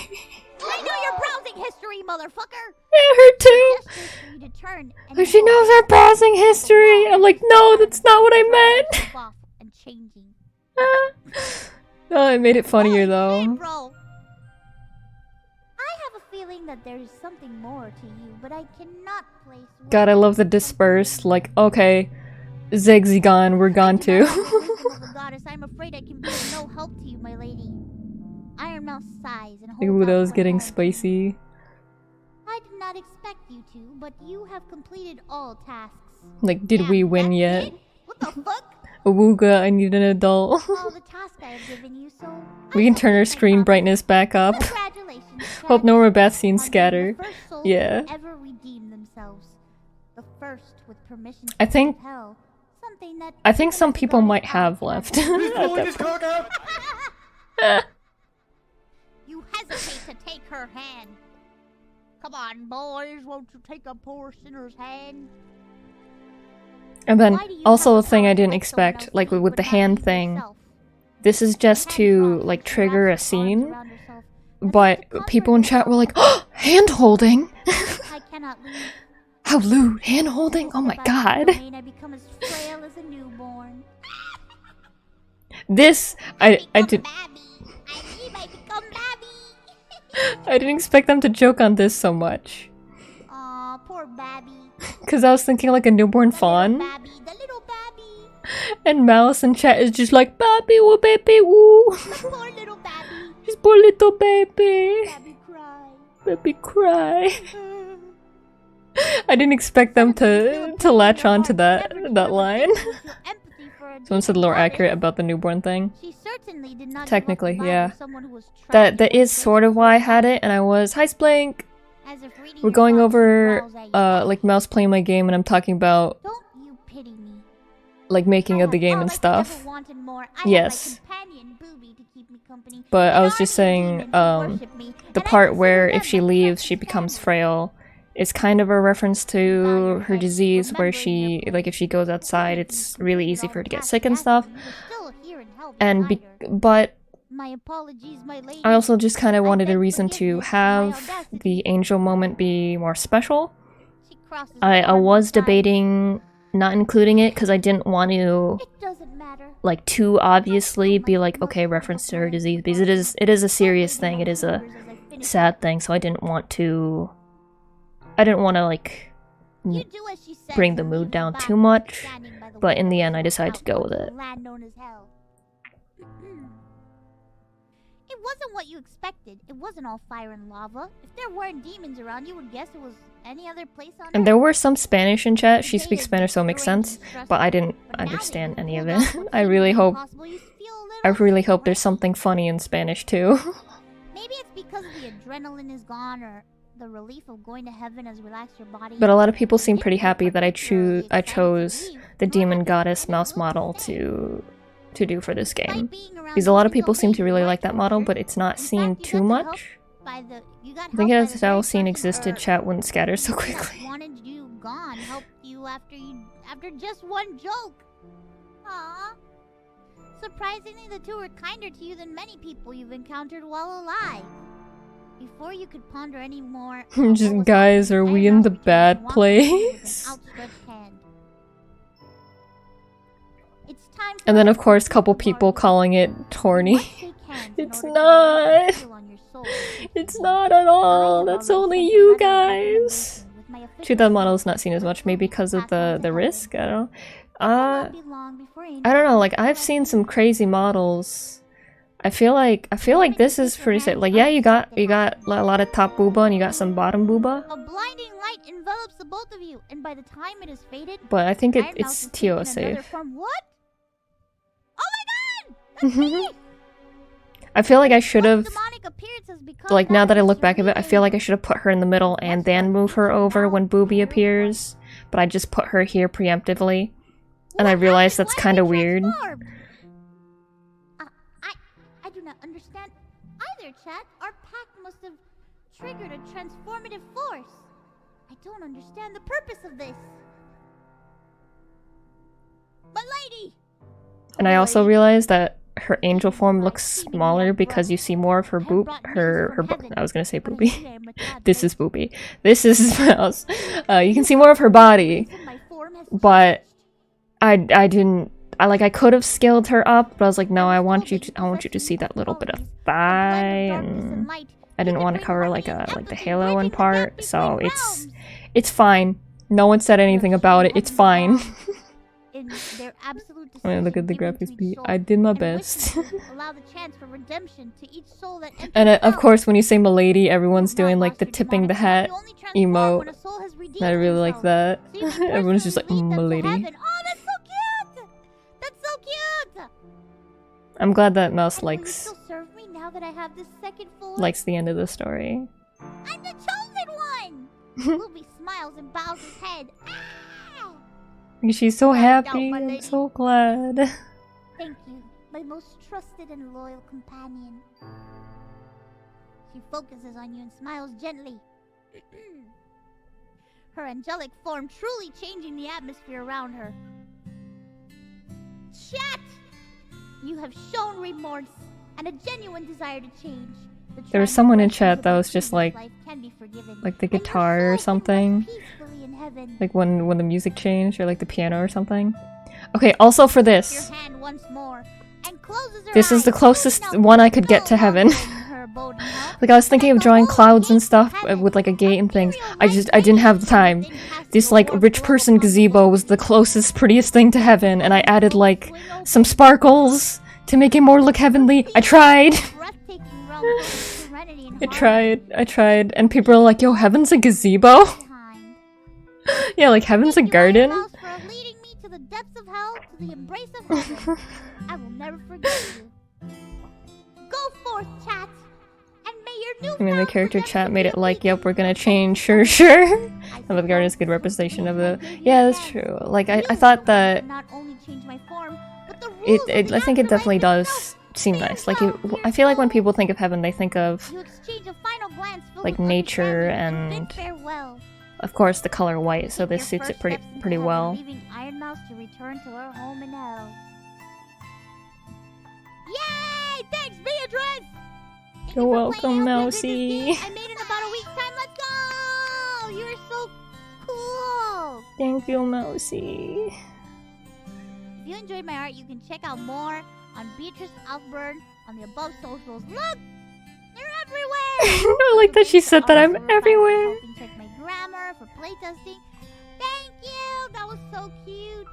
I know your browsing history, motherfucker! Yeah, her too. Gestures for you to turn and But she walk. knows our browsing history. I'm like, no, that's not what I meant. Off and changing. Oh, it made it funnier Hey, though. bro. I have a feeling that there is something more to you, but I cannot place. God, I love the dispersed. Like, okay, Ziggy gone, we're gone too. Goddess, I'm afraid I can be of no help to you, my lady. Iron Mouse sighs and holds Ooh, out that was one getting hand. spicy. I did not expect you to, but you have completed all tasks. Like, did Damn, we win that's yet? it? What the fuck? Awooga, I need an adult. All the tasks I have given you, so We I can turn fulfilled our my screen promise. brightness back up. Congratulations, Hope Chad. no more bad scenes On being scatter. The first soul Yeah. to ever redeem themselves. The first with permission I to think- leave hell. Something that I think even some as a people goddess might I have cannot left. do. He's pulling his cock out! You hesitate to take her hand. Come on, boys, won't you take a poor sinner's hand? And then Why do you also have a thing power I to didn't make someone expect, else like leave with but the not hand leave thing. yourself? This is just to like trigger a scene, but people in chat were like, oh, hand holding. I cannot leave. How lewd, hand holding. Oh my Step out of god. the domain, I become as frail as a newborn. This I did Babby. I become Babby. I didn't expect them to joke on this so much. Aw, poor Babby. Cause I was thinking like a newborn fawn, Babby, the little Babby. and Mouse in chat is just like baby woo baby woo. The poor little Babby. Just poor little baby. Babby cry. Baby cry. I didn't expect them to latch on to that line. Someone said a little accurate about the newborn thing. She certainly did not Technically, give up the vibe yeah. of someone who was That trapped is in sort of why I had it, and I was, hi Splink! as if reading We're your going thoughts over, growls at you. like Mouse playing my game, and I'm talking about, Don't you pity me. like, making I of the have game all and I could stuff. ever want and more. I Yes. have my companion, Booby, to keep me company, But I and was just army saying, demons who worship me, the and I part consider where them if she my leaves, she precious becomes family. frail, is kind of a reference to her disease, where she, Remembering like, if she goes outside, it's really easy for her to get sick and Yes, stuff. you were still here and held And beside her. but My apologies, my lady. I also just kind of I wanted a beg reason to forgiveness for my have audacity. the angel moment be more special. She crosses I her arms was and sighs. debating not including it because I didn't want to It doesn't matter. like too obviously be like, okay, reference to her disease, because it is a serious thing, it is a sad thing, so I didn't want to like You do as she says bring the and mood leave down body too much, standing by the but in the window end I decided to go with out it. to the land known as hell. It wasn't what you expected. It wasn't all fire and lava. If there weren't demons around, you would guess it was any other place on And Earth. there were some Spanish in chat, she They speaks had Spanish so it makes strange sense, and stressful, but I didn't but now that understand you've any of pulled it. off what I seemed really hope impossible, you feel a I little really hope there's exhilarated. something funny in Spanish too. Maybe it's because the adrenaline is gone, or the relief of going to heaven has relaxed your body. But a lot of people seem pretty If you're happy that I particularly excited to chose leave, the you'll demon have to goddess spend a mouse little model stay. to do for this game. Despite being around Because a lot of demons people all seem day, to really you like that model, tortured. but it's not In seen fact, you too got the help much. You got I think help by as the if I'll very scene person, existed, or chat wouldn't scatter so that quickly. wanted you gone, helped you after just one joke. Aww. Surprisingly, the two were kinder to you than many people you've encountered while alive. Before you could ponder any more, Just, what was guys, happening, are we Iron in Mouse the returned bad and walked up to you with an place? outstretched hand. It's time And then of course couple people calling it Torny. It's not. It's not at all. That's only you guys. 2000 model is not seen as much, maybe because of the risk. I don't know. I don't know. Like I've seen some crazy models. I feel like this is pretty safe. Like yeah, you got a lot of top booba and you got some bottom booba. A blinding light envelops the both of you, and by the time it is faded, But I think Iron Mouse it's will take TO in another safe. form. What? Oh my god! That's me! I feel like I should have. Demonic appearance has become Like now that I look back at it, I manifest feel like I should have put her in the middle and then move her over when Booby appears. But I just put her here preemptively. And I realized that's kind of weird. I do not understand either, chat. Our pact must have triggered a transformative force. I don't understand the purpose of this. My lady! And I also realized that her angel form looks smaller because you see more of her I was gonna say booby. This is booby. This is Mouse. You can see more of her body, but I didn't. I could have scaled her up, but I was like, no, I want you to see that little bit of thigh, and I didn't want to cover like the halo in part, so it's fine. No one said anything about it. It's fine. I mean, look at the graphics beat. I did my best. And of course, when you say "milady," everyone's doing like the tipping the hat emote. I really like that. Everyone's just like, "milady." Oh, that's so cute! That's so cute! I'm glad that Mouse And will you likes still serve me now that I have this second form? the end of the story. I'm the chosen one! Ruby smiles and bows his head. Ah! She's so happy. I'm so glad. Thank you, my most trusted and loyal companion. She focuses on you and smiles gently. Her angelic form truly changing the atmosphere around her. Chat! You have shown remorse and a genuine desire to change. There was someone in chat that was just like the guitar or something. Like when the music changed, or like the piano or something. Okay, also for this. This is the closest one I could get to heaven. Like I was thinking of drawing clouds and stuff with like a gate and things. I didn't have the time. This like rich person gazebo was the closest, prettiest thing to heaven, and I added like some sparkles to make it more look heavenly. I tried. I tried, and people are like, yo, heaven's a gazebo? Yeah, like heaven's a garden? I will never forget you. Go forth, chat, and may your new I mean, the character chat made it like, yep, we're gonna change, sure. And the garden is a good representation of the... Yeah, that's true. Like, I thought that... I think it definitely does seem nice. Like, I feel like when people think of heaven, they think of like nature and of course the color white, so this suits it pretty well. Leaving Iron Mouse to return to her home in hell. Yay! Thanks, Beatrice! You're welcome, Mousy. I made it in about a week's time. Let's go! You're so cool. Thank you, Mousy. If you enjoyed my art, you can check out more on Beatrice Alfburn on the above socials. Look! They're everywhere! I like that she said that I'm everywhere. You can check my grammar for playtesting. Thank you! That was so cute.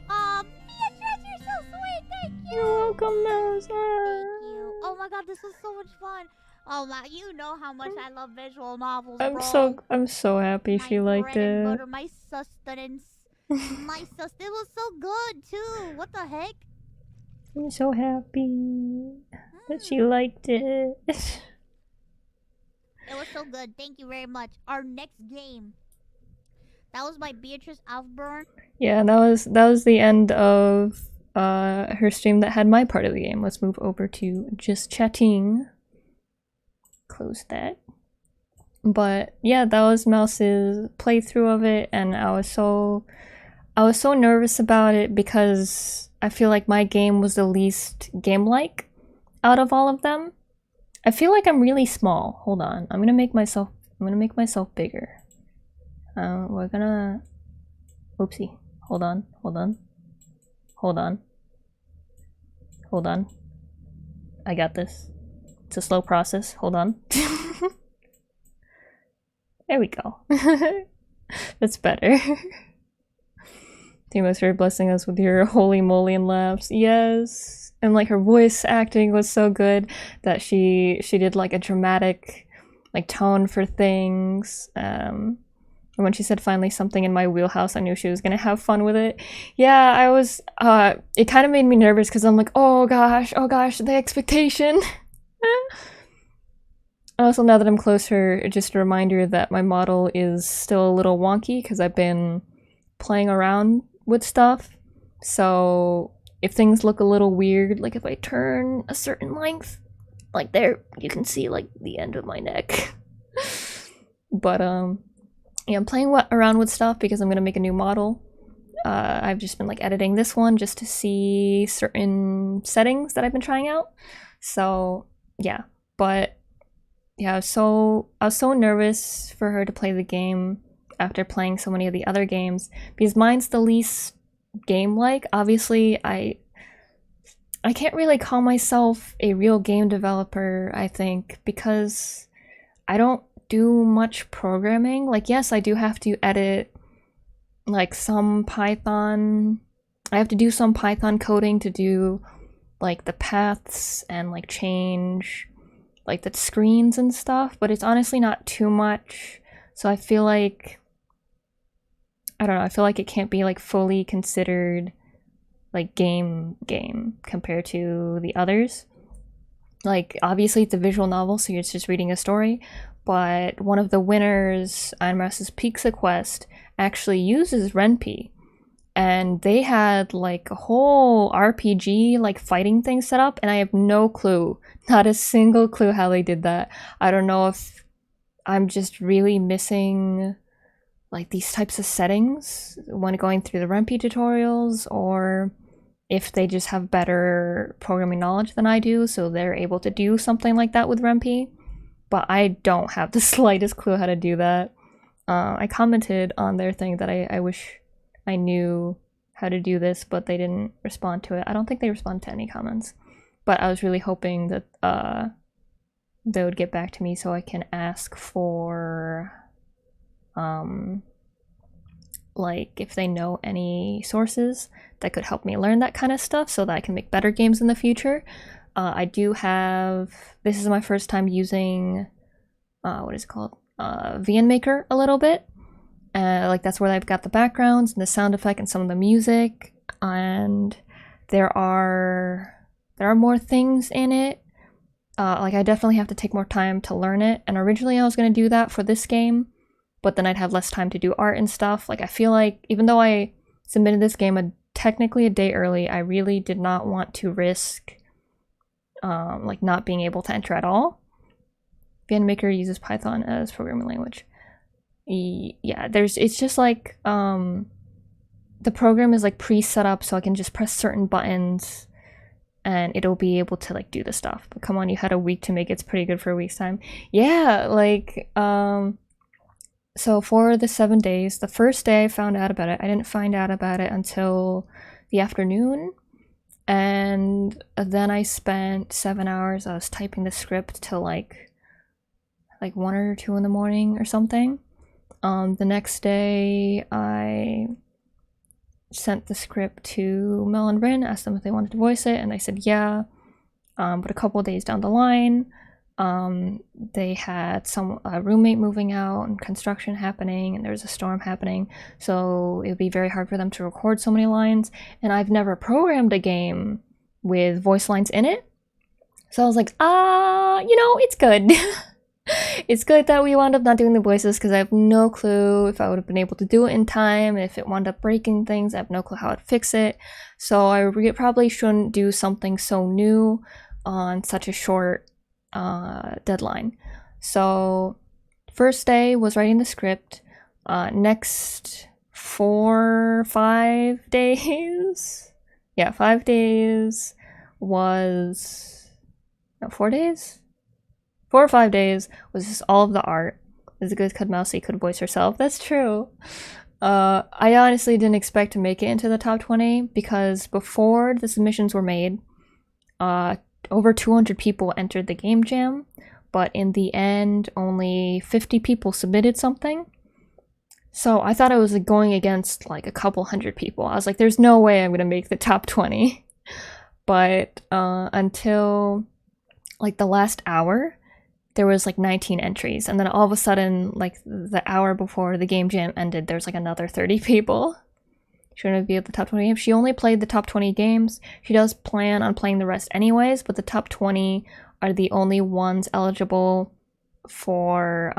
Beatrice, you're so sweet! Thank you! You're welcome, Mouse. Thank you. Oh my god, this was so much fun. Oh my, you know how much I love visual novels, bro. I'm so happy she liked it. Butter, my sustenance. It was so good too. What the heck? I'm so happy that she liked it. It was so good. Thank you very much. Our next game. That was by Beatrice Alfburn. Yeah, that was the end of her stream that had my part of the game. Let's move over to just chatting. Close that. But yeah, that was Mouse's playthrough of it, and I was so nervous about it because I feel like my game was the least game-like out of all of them. I feel like I'm really small. Hold on. I'm gonna make myself bigger. We're gonna... Oopsie. Hold on. Hold on. Hold on. I got this. It's a slow process. Hold on. There we go. That's better. Timo for blessing us with your holy moly and laughs. Yes. And like her voice acting was so good that she did like a dramatic like tone for things. And when she said finally something in my wheelhouse, I knew she was gonna have fun with it. Yeah, I was it kind of made me nervous because I'm like, oh gosh, the expectation. Also, now that I'm closer, just a reminder that my model is still a little wonky because I've been playing around with stuff. So if things look a little weird, like if I turn a certain length, like there, you can see like the end of my neck. But yeah, I'm playing around with stuff because I'm gonna make a new model. I've just been like editing this one just to see certain settings that I've been trying out. So yeah, but yeah, I was so nervous for her to play the game after playing so many of the other games because mine's the least game-like. Obviously, I can't really call myself a real game developer, I think, because I don't do much programming. Like, yes, I do have to edit like some Python. I have to do some Python coding to do like the paths and like change like the screens and stuff, but it's honestly not too much. So I feel like, I don't know, I feel like it can't be like fully considered like game compared to the others. Like obviously it's a visual novel, so you're just reading a story, but one of the winners, Einmara's Pizza Quest, actually uses Ren'Py. And they had like a whole RPG like fighting thing set up, and I have no clue, not a single clue how they did that. I don't know if I'm just really missing like these types of settings when going through the Ren'Py tutorials, or if they just have better programming knowledge than I do, so they're able to do something like that with Ren'Py. But I don't have the slightest clue how to do that. I commented on their thing that I wish I knew how to do this, but they didn't respond to it. I don't think they responded to any comments, but I was really hoping that they would get back to me so I can ask for like if they know any sources that could help me learn that kind of stuff so that I can make better games in the future. I do have, this is my first time using what is it called, VNmaker a little bit. Like that's where I've got the backgrounds and the sound effect and some of the music, and there are more things in it. Like I definitely have to take more time to learn it, and originally I was going to do that for this game, but then I'd have less time to do art and stuff. Like I feel like even though I submitted this game technically a day early, I really did not want to risk like not being able to enter at all. VNmaker uses Python as programming language. Yeah, it's just like the program is like pre-set up, so I can just press certain buttons and it'll be able to like do the stuff. But come on, you had a week to make it. It's pretty good for a week's time. Yeah, like so for the 7 days, the first day I found out about it, I didn't find out about it until the afternoon, and then I spent 7 hours. I was typing the script till like 1 or 2 in the morning or something. The next day, I sent the script to Mel and Rin, asked them if they wanted to voice it, and they said yeah. But a couple of days down the line, they had a roommate moving out and construction happening, and there was a storm happening, so it would be very hard for them to record so many lines, and I've never programmed a game with voice lines in it. So I was like, you know, it's good. It's good that we wound up not doing the voices because I have no clue if I would have been able to do it in time. If it wound up breaking things, I have no clue how to fix it. So I probably shouldn't do something so new on such a short deadline. So first day was writing the script. Next 5 days. Yeah, 5 days was 4 days? 4 or 5 days was just all of the art. As a good Mousy could voice herself. That's true. I honestly didn't expect to make it into the top 20 because before the submissions were made, over 200 people entered the game jam, but in the end, only 50 people submitted something. So I thought I was like, going against like a couple hundred people. I was like, there's no way I'm gonna make the top 20. But until like the last hour, there was like 19 entries, and then all of a sudden, like the hour before the game jam ended, there's like another 30 people. She wouldn't be at the top 20 games. She only played the top 20 games. She does plan on playing the rest anyways, but the top 20 are the only ones eligible for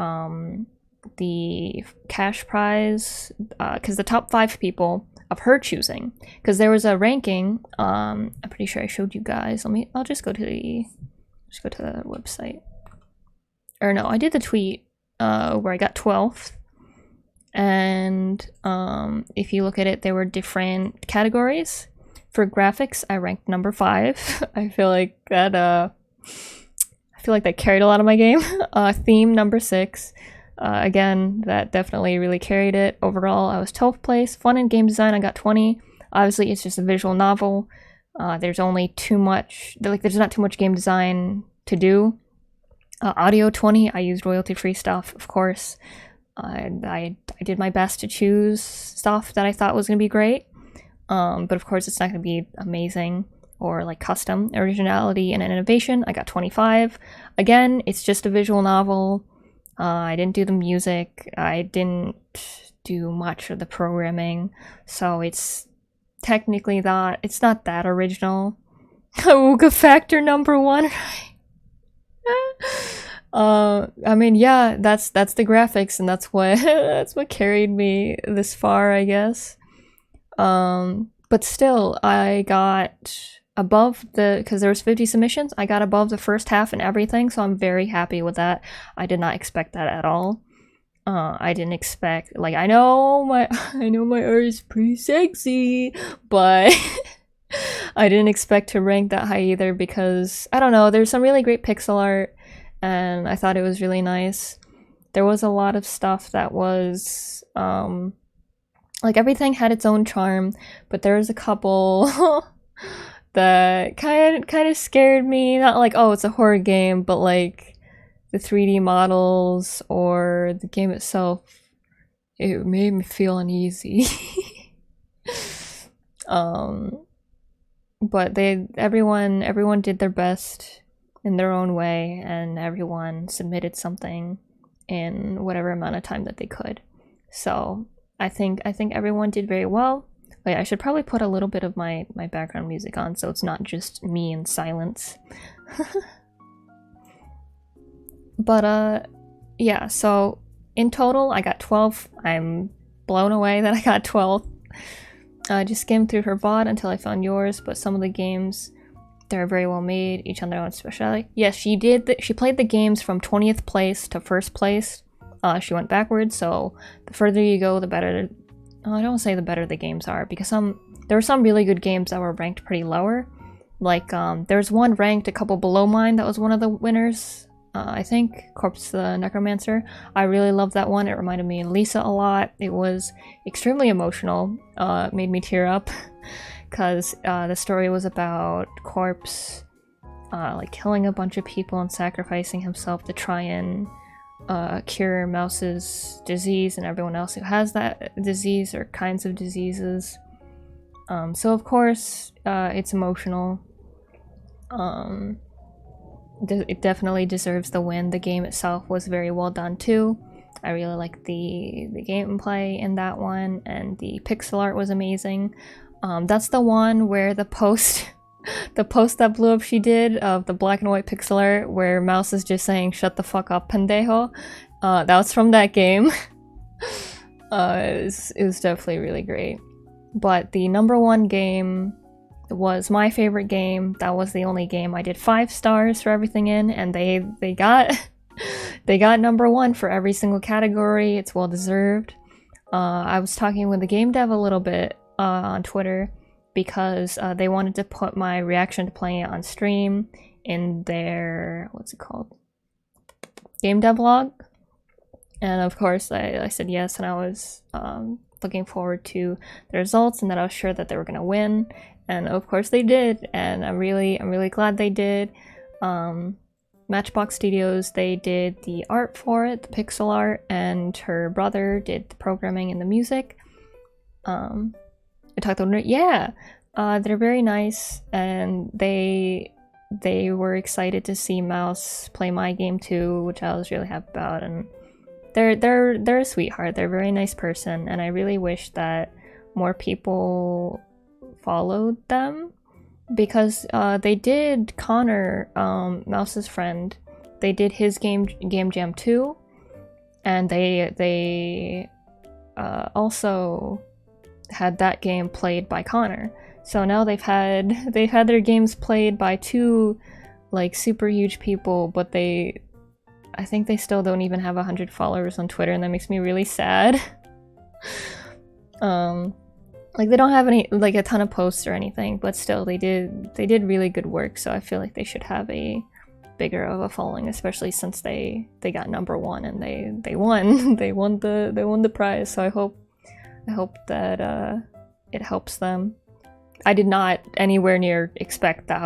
the cash prize, because the top 5 people of her choosing, because there was a ranking. I'm pretty sure I showed you guys. I'll just go to the website. Or no, I did the tweet where I got 12th. And if you look at it, there were different categories. For graphics, I ranked number 5. I feel like that carried a lot of my game. Theme, number 6. Again, that definitely really carried it. Overall, I was 12th place. Fun and game design, I got 20. Obviously, it's just a visual novel. There's only too much, there's not too much game design to do. Audio, 20. I used royalty-free stuff, of course. I did my best to choose stuff that I thought was going to be great. But of course, it's not going to be amazing or like custom. Originality and innovation, I got 25. Again, it's just a visual novel. I didn't do the music. I didn't do much of the programming. So it's technically it's not that original. Awooga Factor number 1. I mean, yeah, that's the graphics, and that's what that's what carried me this far, I guess. But still, I got above because there was 50 submissions. I got above the first half and everything, so I'm very happy with that. I did not expect that at all. I didn't expect, like, I know my art is pretty sexy, but I didn't expect to rank that high either, because I don't know, there's some really great pixel art and I thought it was really nice. There was a lot of stuff that was like, everything had its own charm, but there was a couple that kind of scared me. Not like, oh, it's a horror game, but like the 3D models or the game itself, it made me feel uneasy. But everyone did their best in their own way, and everyone submitted something in whatever amount of time that they could. So I think everyone did very well. Wait, I should probably put a little bit of my background music on so it's not just me in silence. But yeah, so in total I got 12. I'm blown away that I got 12. I just skimmed through her VOD until I found yours, but some of the games, they're very well made, each on their own speciality. Yes, she did. She played the games from 20th place to 1st place. She went backwards, so the further you go, the better. I don't say the better the games are, because there were some really good games that were ranked pretty lower. Like, there's one ranked a couple below mine that was one of the winners. I think Corpse the Necromancer. I really loved that one. It reminded me of Lisa a lot. It was extremely emotional. Made me tear up because the story was about Corpse like killing a bunch of people and sacrificing himself to try and cure Mouse's disease and everyone else who has that disease or kinds of diseases. So of course it's emotional. It definitely deserves the win. The game itself was very well done too. I really liked the gameplay in that one, and the pixel art was amazing. That's the one where the post that blew up she did of the black and white pixel art where Mouse is just saying "shut the fuck up, pendejo." That was from that game. It was definitely really great. But the number 1 game was my favorite game. That was the only game I did 5 stars for everything in, and they got they got number 1 for every single category. It's well deserved. I was talking with the game dev a little bit on Twitter because they wanted to put my reaction to playing it on stream in their, what's it called, game dev log, and of course I said yes, and I was looking forward to the results and that I was sure that they were gonna win. And of course they did, and I'm really glad they did. Matchbox Studios, they did the art for it, the pixel art, and her brother did the programming and the music. Yeah, they're very nice, and they were excited to see Mouse play my game too, which I was really happy about. And they're a sweetheart. They're a very nice person, and I really wish that more people followed them, because they did Connor, Mouse's friend. They did his game jam too, and they also had that game played by Connor. So now they've had their games played by two like super huge people, but I think they still don't even have 100 followers on Twitter, and that makes me really sad. Like they don't have a ton of posts or anything, but still they did really good work. So I feel like they should have a bigger of a following, especially since they got #1 and they won. they won the prize. So I hope that it helps them. I did not anywhere near expect that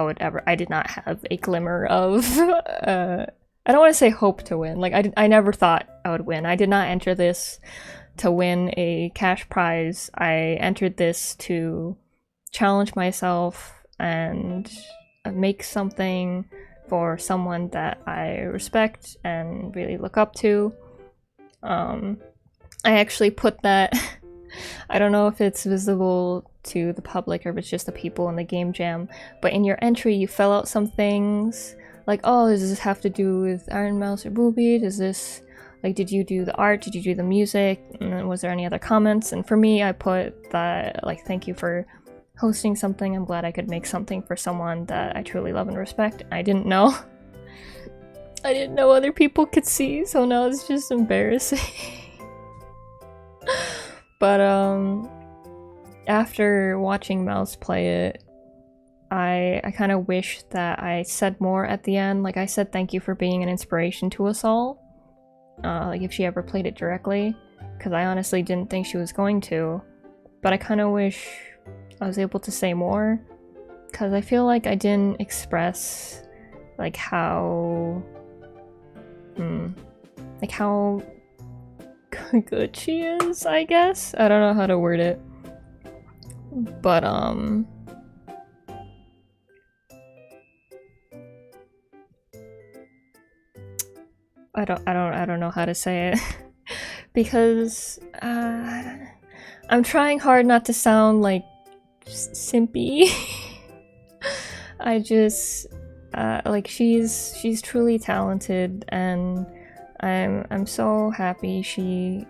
I did not have a glimmer of I don't want to say hope to win. Like I never thought I would win. I did not enter this to win a cash prize. I entered this to challenge myself and make something for someone that I respect and really look up to. I actually put that I don't know if it's visible to the public or if it's just the people in the game jam, but in your entry you fill out some things like, oh, does this have to do with Iron Mouse or Booby? Does this, like, did you do the art? Did you do the music? And then was there any other comments? And for me, I put that, like, thank you for hosting something. I'm glad I could make something for someone that I truly love and respect. I didn't know. I didn't know other people could see, so now it's just embarrassing. But, after watching Mouse play it, I kind of wish that I said more at the end. Like, I said thank you for being an inspiration to us all. Like, if she ever played it directly. Because I honestly didn't think she was going to. But I kind of wish I was able to say more. Because I feel like I didn't express, like, how good she is, I guess? I don't know how to word it. But, I don't know how to say it. Because, I'm trying hard not to sound, like, simpy. I just, like, she's truly talented, and I'm so happy she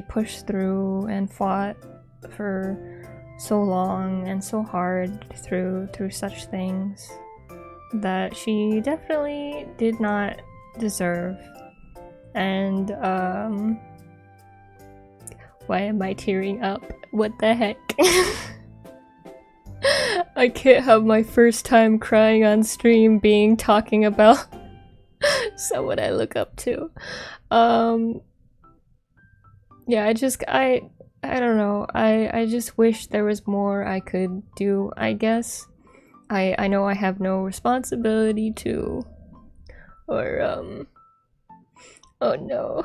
pushed through and fought for so long and so hard through such things that she definitely did not deserve. And why am I tearing up? What the heck? I can't have my first time crying on stream being talking about someone I look up to. Yeah, I don't know. I just wish there was more I could do, I guess. I know I have no responsibility to, or oh no.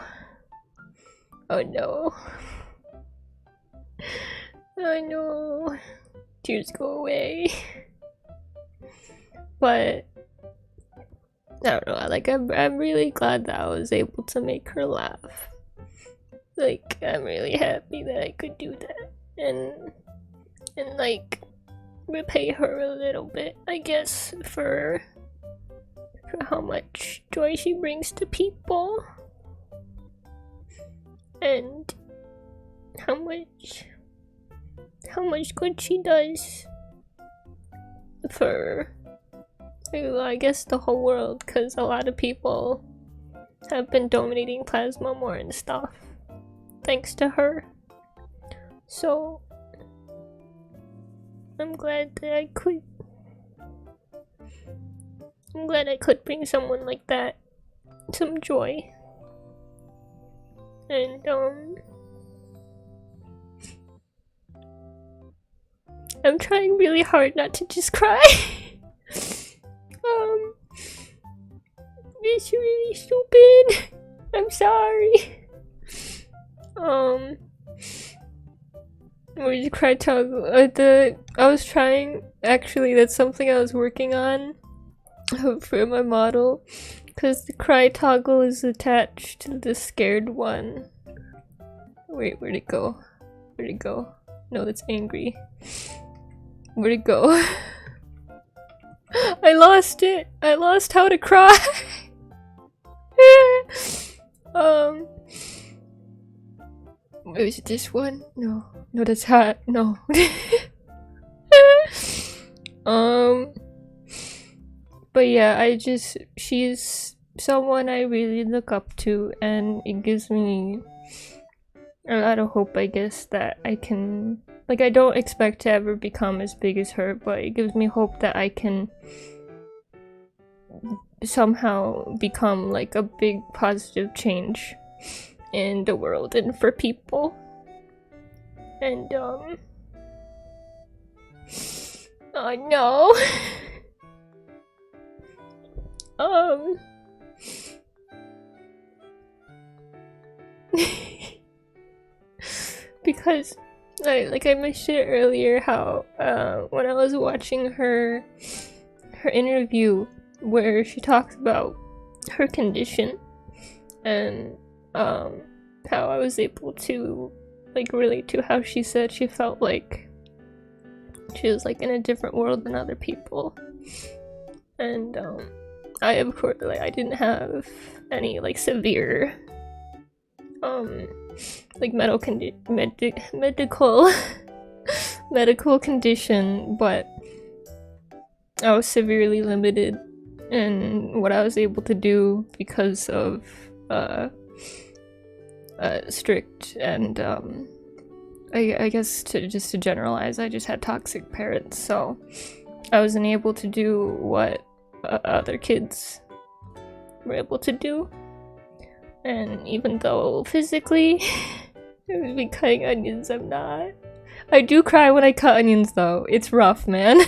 Oh no. I know. Tears go away. But I don't know, like I'm really glad that I was able to make her laugh. Like, I'm really happy that I could do that. And like repay her a little bit, I guess, for how much joy she brings to people. And how much good she does for, I guess, the whole world, because a lot of people have been donating plasma more and stuff thanks to her. So I'm glad I could bring someone like that some joy. And I'm trying really hard not to just cry. It's really stupid. I'm sorry. Where's the cry toggle? I was trying. Actually, that's something I was working on for my model, because the cry toggle is attached to the scared one. Wait, where'd it go? Where'd it go? No, that's angry. Where'd it go? I lost it. I lost how to cry. Is it this one? No, that's hot. No. But yeah, she's someone I really look up to, and it gives me a lot of hope, I guess, that I can, like, I don't expect to ever become as big as her, but it gives me hope that I can somehow become like a big positive change in the world and for people. And oh no. Because like I mentioned earlier, how when I was watching her interview where she talks about her condition and how I was able to like relate to how she said she felt like she was like in a different world than other people. And I, of course, like, I didn't have any like severe like medical condition, but I was severely limited in what I was able to do because of strict and I guess to generalize, I just had toxic parents, so I wasn't able to do what other kids were able to do. And even though physically I would be cutting onions, I'm not. I do cry when I cut onions though. It's rough, man.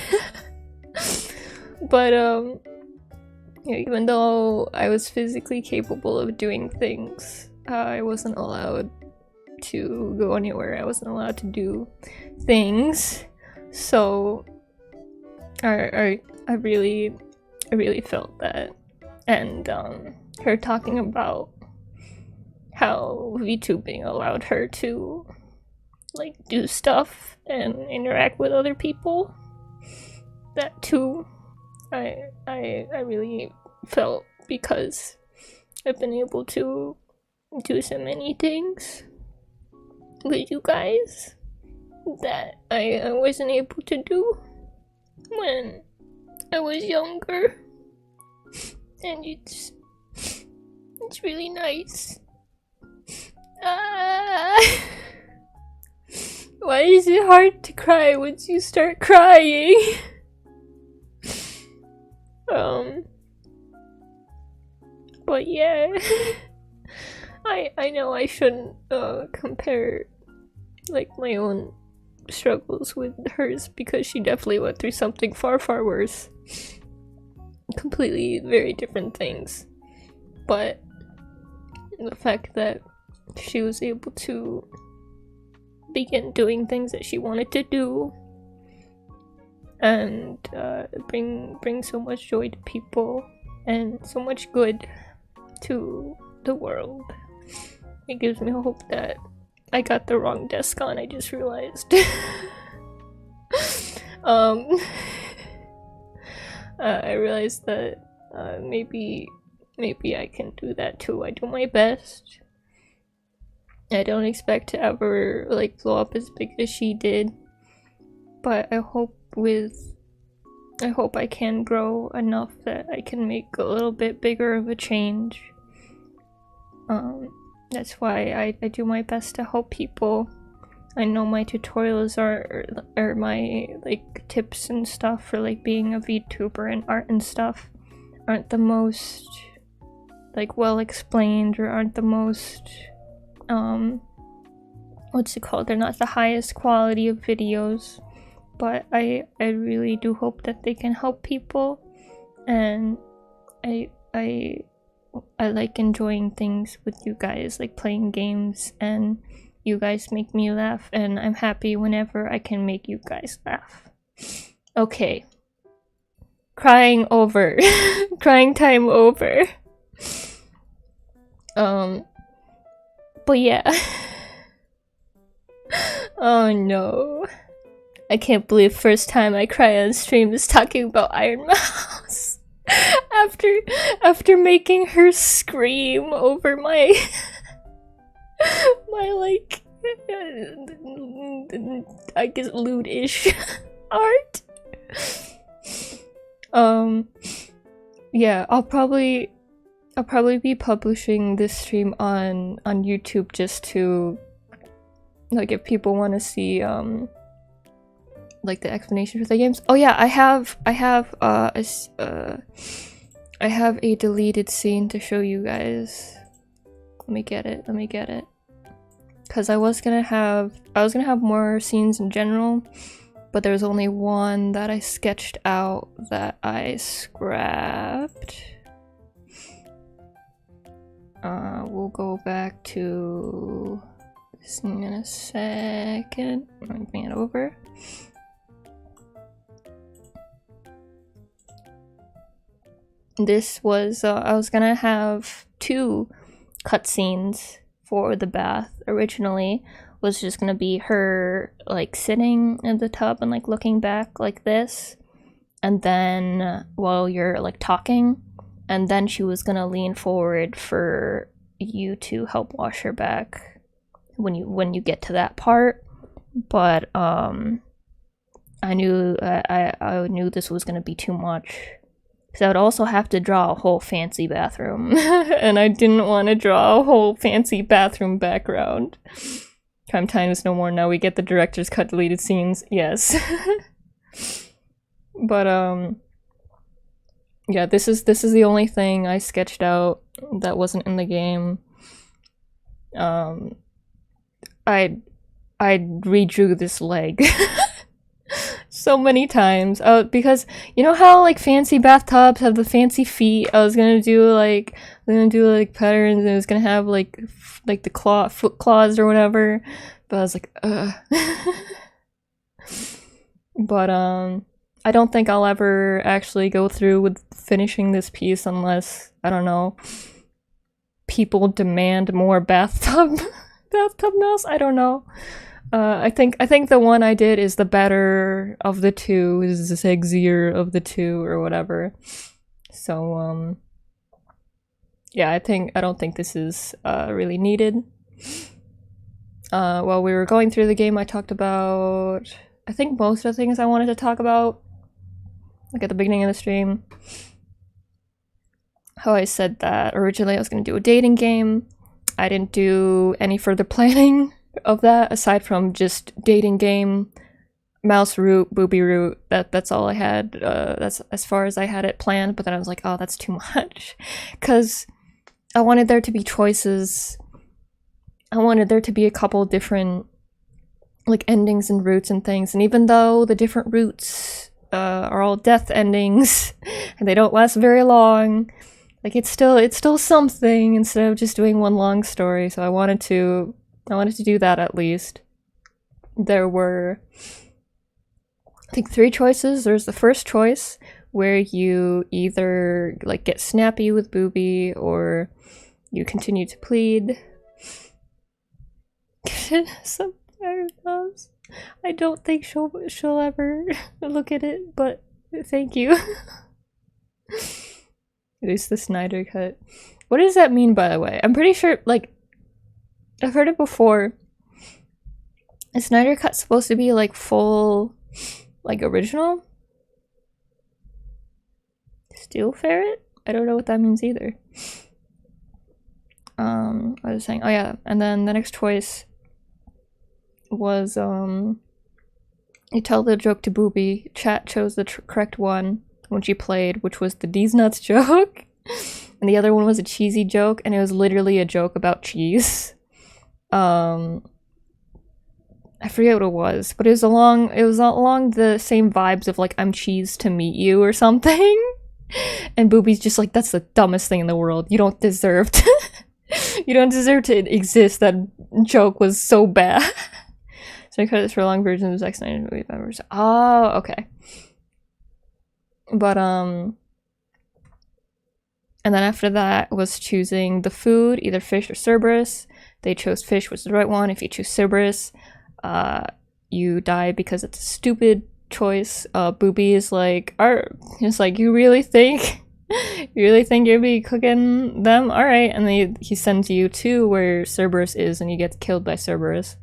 But yeah, even though I was physically capable of doing things, I wasn't allowed to go anywhere. I wasn't allowed to do things. So I really felt that. And her talking about how VTubing allowed her to like do stuff and interact with other people, that too I really felt, because I've been able to do so many things with you guys that I wasn't able to do when I was younger. And it's really nice. Why is it hard to cry once you start crying? But yeah, I know I shouldn't compare like my own struggles with hers, because she definitely went through something far worse. Completely very different things. But the fact that she was able to begin doing things that she wanted to do and bring so much joy to people and so much good to the world, it gives me hope that I got the wrong desk on, I just realized. I realized that maybe I can do that too. I do my best. I don't expect to ever like blow up as big as she did, but I hope I can grow enough that I can make a little bit bigger of a change. That's why I do my best to help people. I know my tutorials are my like tips and stuff for like being a VTuber and art and stuff aren't the most like well explained, or aren't the most what's it called? They're not the highest quality of videos, but I really do hope that they can help people, and I like enjoying things with you guys, like playing games, and you guys make me laugh, and I'm happy whenever I can make you guys laugh. Okay. Crying over. Crying time over. But yeah. Oh no. I can't believe first time I cry on stream is talking about Iron Mouse. After making her scream over my my like I guess lewd-ish art. Yeah, I'll probably be publishing this stream on YouTube just to, like, if people want to see like the explanation for the games. Oh yeah, I have a deleted scene to show you guys. Let me get it. Cause I was gonna have more scenes in general, but there was only one that I sketched out that I scrapped. We'll go back to this scene in a second. Let me bring it over. This was, I was gonna have 2 cutscenes for the bath. Originally was just gonna be her like sitting in the tub and like looking back like this, and then while you're like talking, and then she was gonna lean forward for you to help wash her back when you get to that part. But I knew I knew this was gonna be too much, because I would also have to draw a whole fancy bathroom, and I didn't want to draw a whole fancy bathroom background. Time is no more. Now we get the director's cut deleted scenes. Yes. But yeah, this is the only thing I sketched out that wasn't in the game. I redrew this leg so many times. Because you know how like fancy bathtubs have the fancy feet? I was gonna do like patterns, and it was gonna have like the foot claws or whatever. But I was like, ugh. But I don't think I'll ever actually go through with finishing this piece unless, I don't know, people demand more bathtub mouse. I don't know. I think the one I did is the better of the two, is the sexier of the two or whatever. So yeah, I don't think this is really needed. While we were going through the game, I talked about, I think, most of the things I wanted to talk about, like at the beginning of the stream. How I said that originally I was going to do a dating game. I didn't do any further planning of that aside from just dating game, mouse root, booby root. That's all I had. That's as far as I had it planned. But then I was like, oh, that's too much, because I wanted there to be choices. I wanted there to be a couple different like endings and roots and things. And even though the different roots are all death endings and they don't last very long, like it's still something instead of just doing one long story. So I wanted to do that at least. There were, I think, 3 choices. There's the first choice where you either like get snappy with Booby or you continue to plead. Some paragraphs. I don't think she'll ever look at it, but thank you. At least the Snyder cut. What does that mean, by the way? I'm pretty sure, like, I've heard it before. A Snyder cut's supposed to be like full, like original? Steel Ferret? I don't know what that means either. I was saying, oh yeah, and then the next choice was, you tell the joke to Booby. Chat chose the correct one when she played, which was the D's Nuts joke. And the other one was a cheesy joke, and it was literally a joke about cheese. And I forget what it was, but it was along the same vibes of like, I'm cheese to meet you or something. And Booby's just like, that's the dumbest thing in the world. You don't deserve to you don't deserve to exist. That joke was so bad. So I credits for a long version of the X9 movie ever. Oh, okay. But and then after that was choosing the food, either fish or Cerberus. They chose fish, was the right one. If you choose Cerberus, you die because it's a stupid choice. Booby is like, it's like, you really think you'll be cooking them? All right, and then he sends you to where Cerberus is, and you get killed by Cerberus.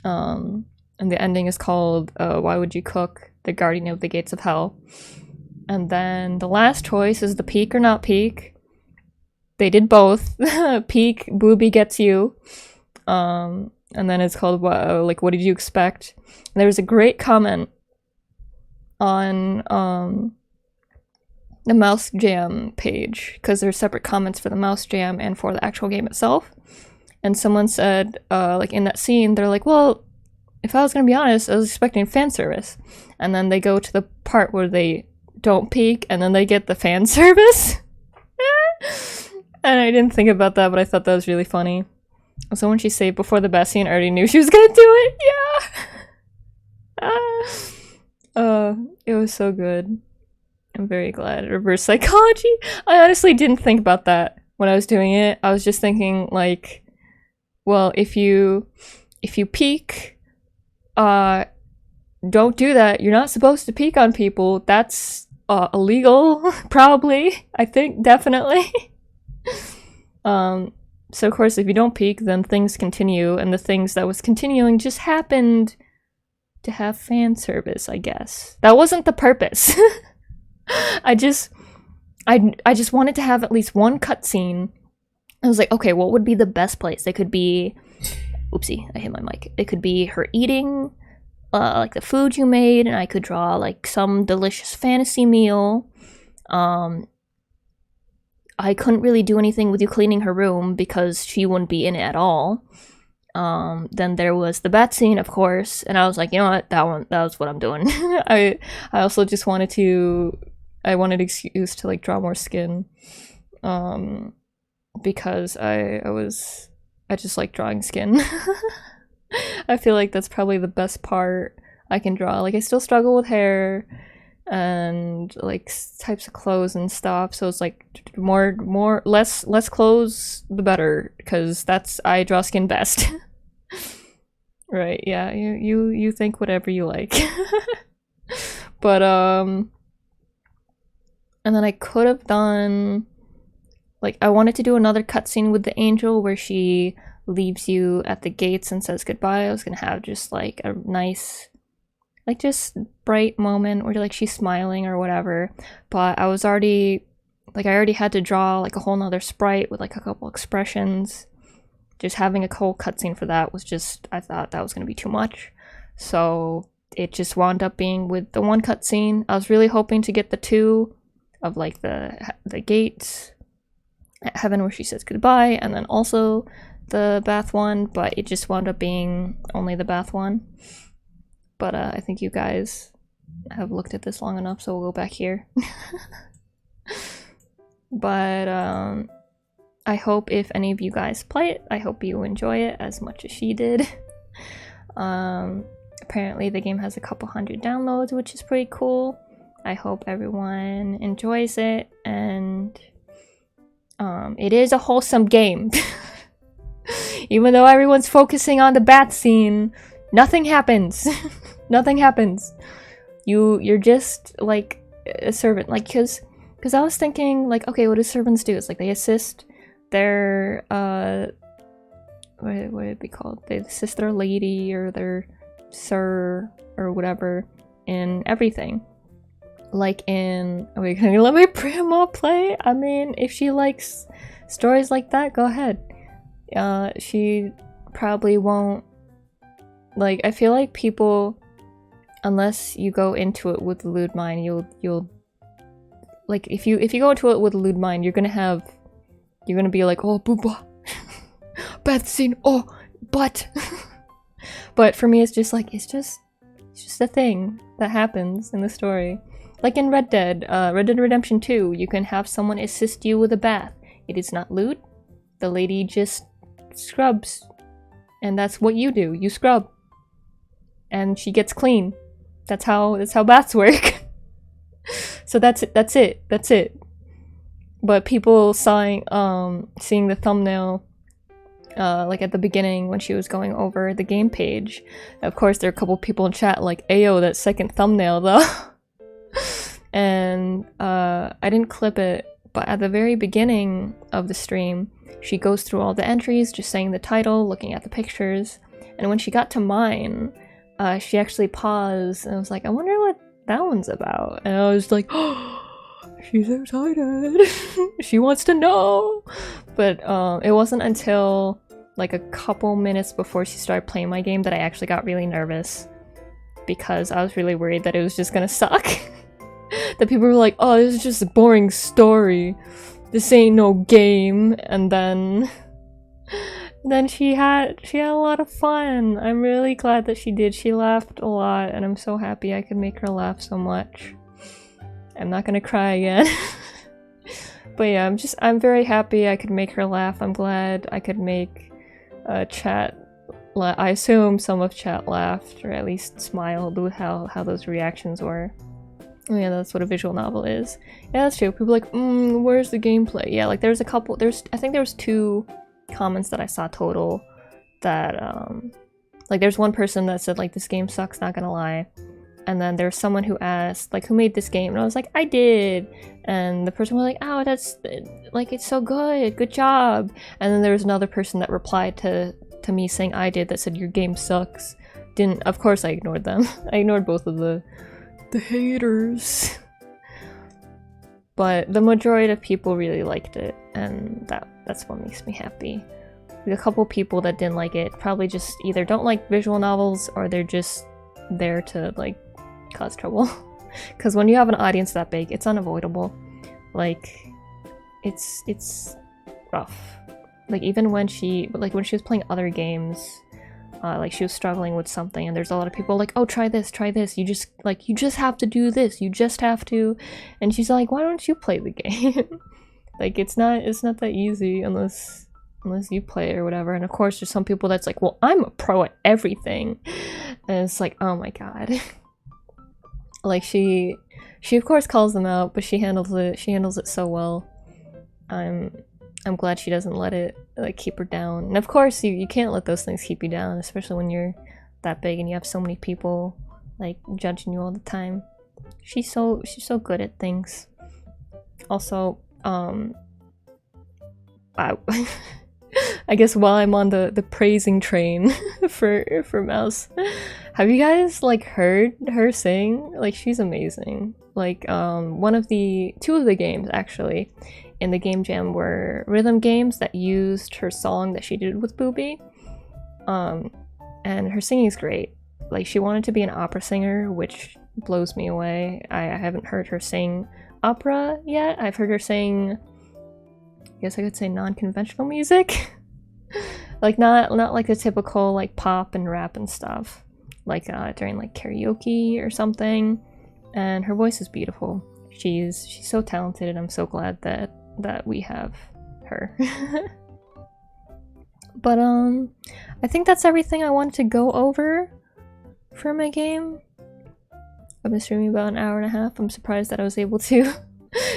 And the ending is called "Why Would You Cook?" The Guardian of the Gates of Hell. And then the last choice is the peak or not peak. They did both. Peak, Booby gets you. And then it's called what did you expect? And there was a great comment on the Mouse Jam page, because there's separate comments for the Mouse Jam and for the actual game itself. And someone said, like in that scene, they're like, well, if I was gonna be honest, I was expecting fan service. And then they go to the part where they don't peek, and then they get the fan service. And I didn't think about that, but I thought that was really funny. So when she saved before the best scene, I already knew she was gonna do it. Yeah. It was so good. I'm very glad. Reverse psychology. I honestly didn't think about that when I was doing it. I was just thinking like, well, if you peek, don't do that. You're not supposed to peek on people. That's illegal, probably. I think definitely. So of course, if you don't peek, then things continue, and the things that was continuing just happened to have fan service, I guess. That wasn't the purpose. I just wanted to have at least one cutscene. I was like, okay, what would be the best place? It could be, oopsie, I hit my mic. It could be her eating, like the food you made, and I could draw like some delicious fantasy meal. I couldn't really do anything with you cleaning her room because she wouldn't be in it at all. Then there was the bat scene, of course, and I was like, you know what, that was what I'm doing. I also just wanted an excuse to like draw more skin, because I just like drawing skin. I feel like that's probably the best part I can draw. Like I still struggle with hair and like types of clothes and stuff, so it's like less clothes the better, because I draw skin best. Right, yeah, you think whatever you like. But and then I could have done, like, I wanted to do another cutscene with the angel where she leaves you at the gates and says goodbye. I was gonna have just like a nice, like, just bright moment where like she's smiling or whatever, but I already had to draw like a whole nother sprite with like a couple expressions. Just having a whole cutscene for that was just, I thought that was gonna be too much, so it just wound up being with the one cutscene. I was really hoping to get the two of like the gates at heaven where she says goodbye, and then also the bath one, but it just wound up being only the bath one. But I think you guys have looked at this long enough, so we'll go back here. But I hope if any of you guys play it, I hope you enjoy it as much as she did. Apparently the game has a couple hundred downloads, which is pretty cool. I hope everyone enjoys it, and it is a wholesome game. Even though everyone's focusing on the bat scene, nothing happens. Nothing happens. You're just like a servant, like, because I was thinking like, okay, what do servants do? It's like they assist their what would it be called? They assist their lady or their sir or whatever in everything. Like in, are we gonna let my grandma play? I mean, if she likes stories like that, go ahead. She probably won't. Like, I feel like people, unless you go into it with a lewd mind, you'll like, if you go into it with a lewd mind, you're gonna be like, oh, booba, bad scene, oh, but. But for me, it's just a thing that happens in the story. Like in Red Dead Redemption 2, you can have someone assist you with a bath. It is not lewd. The lady just scrubs. And that's what you do. You scrub. And she gets clean. That's how baths work. So that's it. But people seeing the thumbnail like at the beginning when she was going over the game page. Of course, there are a couple people in chat like, "Ayo, that second thumbnail though." And I didn't clip it, but at the very beginning of the stream, she goes through all the entries, just saying the title, looking at the pictures, and when she got to mine, she actually paused and was like, "I wonder what that one's about." And I was like, "Oh, she's excited." She wants to know. But it wasn't until like a couple minutes before she started playing my game that I actually got really nervous, because I was really worried that it was just gonna suck. That people were like, "Oh, this is just a boring story. This ain't no game." And then she had a lot of fun. I'm really glad that she did. She laughed a lot, and I'm so happy I could make her laugh so much. I'm not gonna cry again. But yeah, I'm very happy I could make her laugh. I'm glad I could make chat. I assume some of chat laughed, or at least smiled with how those reactions were. Oh yeah, that's what a visual novel is. Yeah, that's true. People are like, where's the gameplay? Yeah, like I think there was 2 comments that I saw total that, like there's one person that said like, "This game sucks, not gonna lie." And then there's someone who asked like, "Who made this game?" And I was like, "I did." And the person was like, "Oh, that's, like, it's so good job." And then there was another person that replied to me saying I did, that said, "Your game sucks." Of course I ignored them. I ignored both of the haters. But the majority of people really liked it, and that's what makes me happy. A couple people that didn't like it probably just either don't like visual novels, or they're just there to like cause trouble. Because when you have an audience that big, it's unavoidable. Like, it's rough. Like even when she was playing other games, like she was struggling with something, and there's a lot of people like, "Oh, try this, you just have to do this, you just have to," and she's like, "Why don't you play the game?" Like it's not that easy unless you play it or whatever. And of course there's some people that's like, "Well, I'm a pro at everything," and it's like, oh my god. Like she of course calls them out, but she handles it so well. I'm glad she doesn't let it like keep her down. And of course you can't let those things keep you down, especially when you're that big and you have so many people like judging you all the time. She's so good at things. Also, I guess while I'm on the praising train for Mouse, have you guys like heard her sing? Like she's amazing. Like two of the games actually in the game jam were rhythm games that used her song that she did with Booby. And her singing is great. Like she wanted to be an opera singer, which blows me away. I haven't heard her sing opera yet. I've heard her sing, I guess I could say, non-conventional music. Like not like the typical like pop and rap and stuff, like during like karaoke or something. And her voice is beautiful. She's so talented, and I'm so glad that we have her. But I think that's everything I wanted to go over for my game. I've been streaming about an hour and a half. I'm surprised that I was able to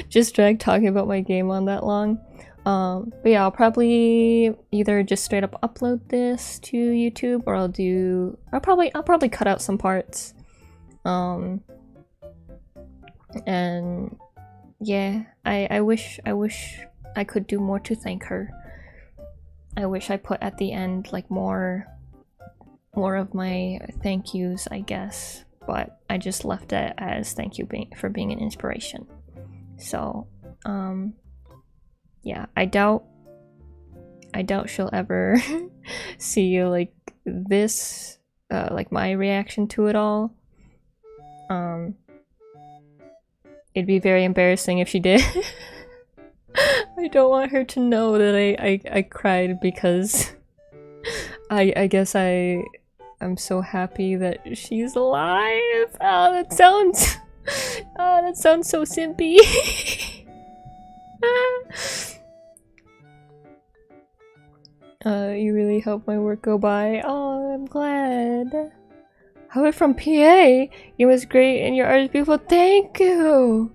just drag talking about my game on that long. But yeah, I'll probably either just straight up upload this to YouTube, or I'll probably cut out some parts. And yeah, I wish I could do more to thank her. I wish I put at the end like more of my thank yous, I guess, but I just left it as thank you for being an inspiration. So yeah, I doubt she'll ever see like this, like my reaction to it all. It'd be very embarrassing if she did. I don't want her to know that I cried because I guess I I'm so happy that she's alive. Oh, that sounds oh, that sounds so simpy. You really helped my work go by. Oh, I'm glad. How from PA? You was great and your art is beautiful. Thank you.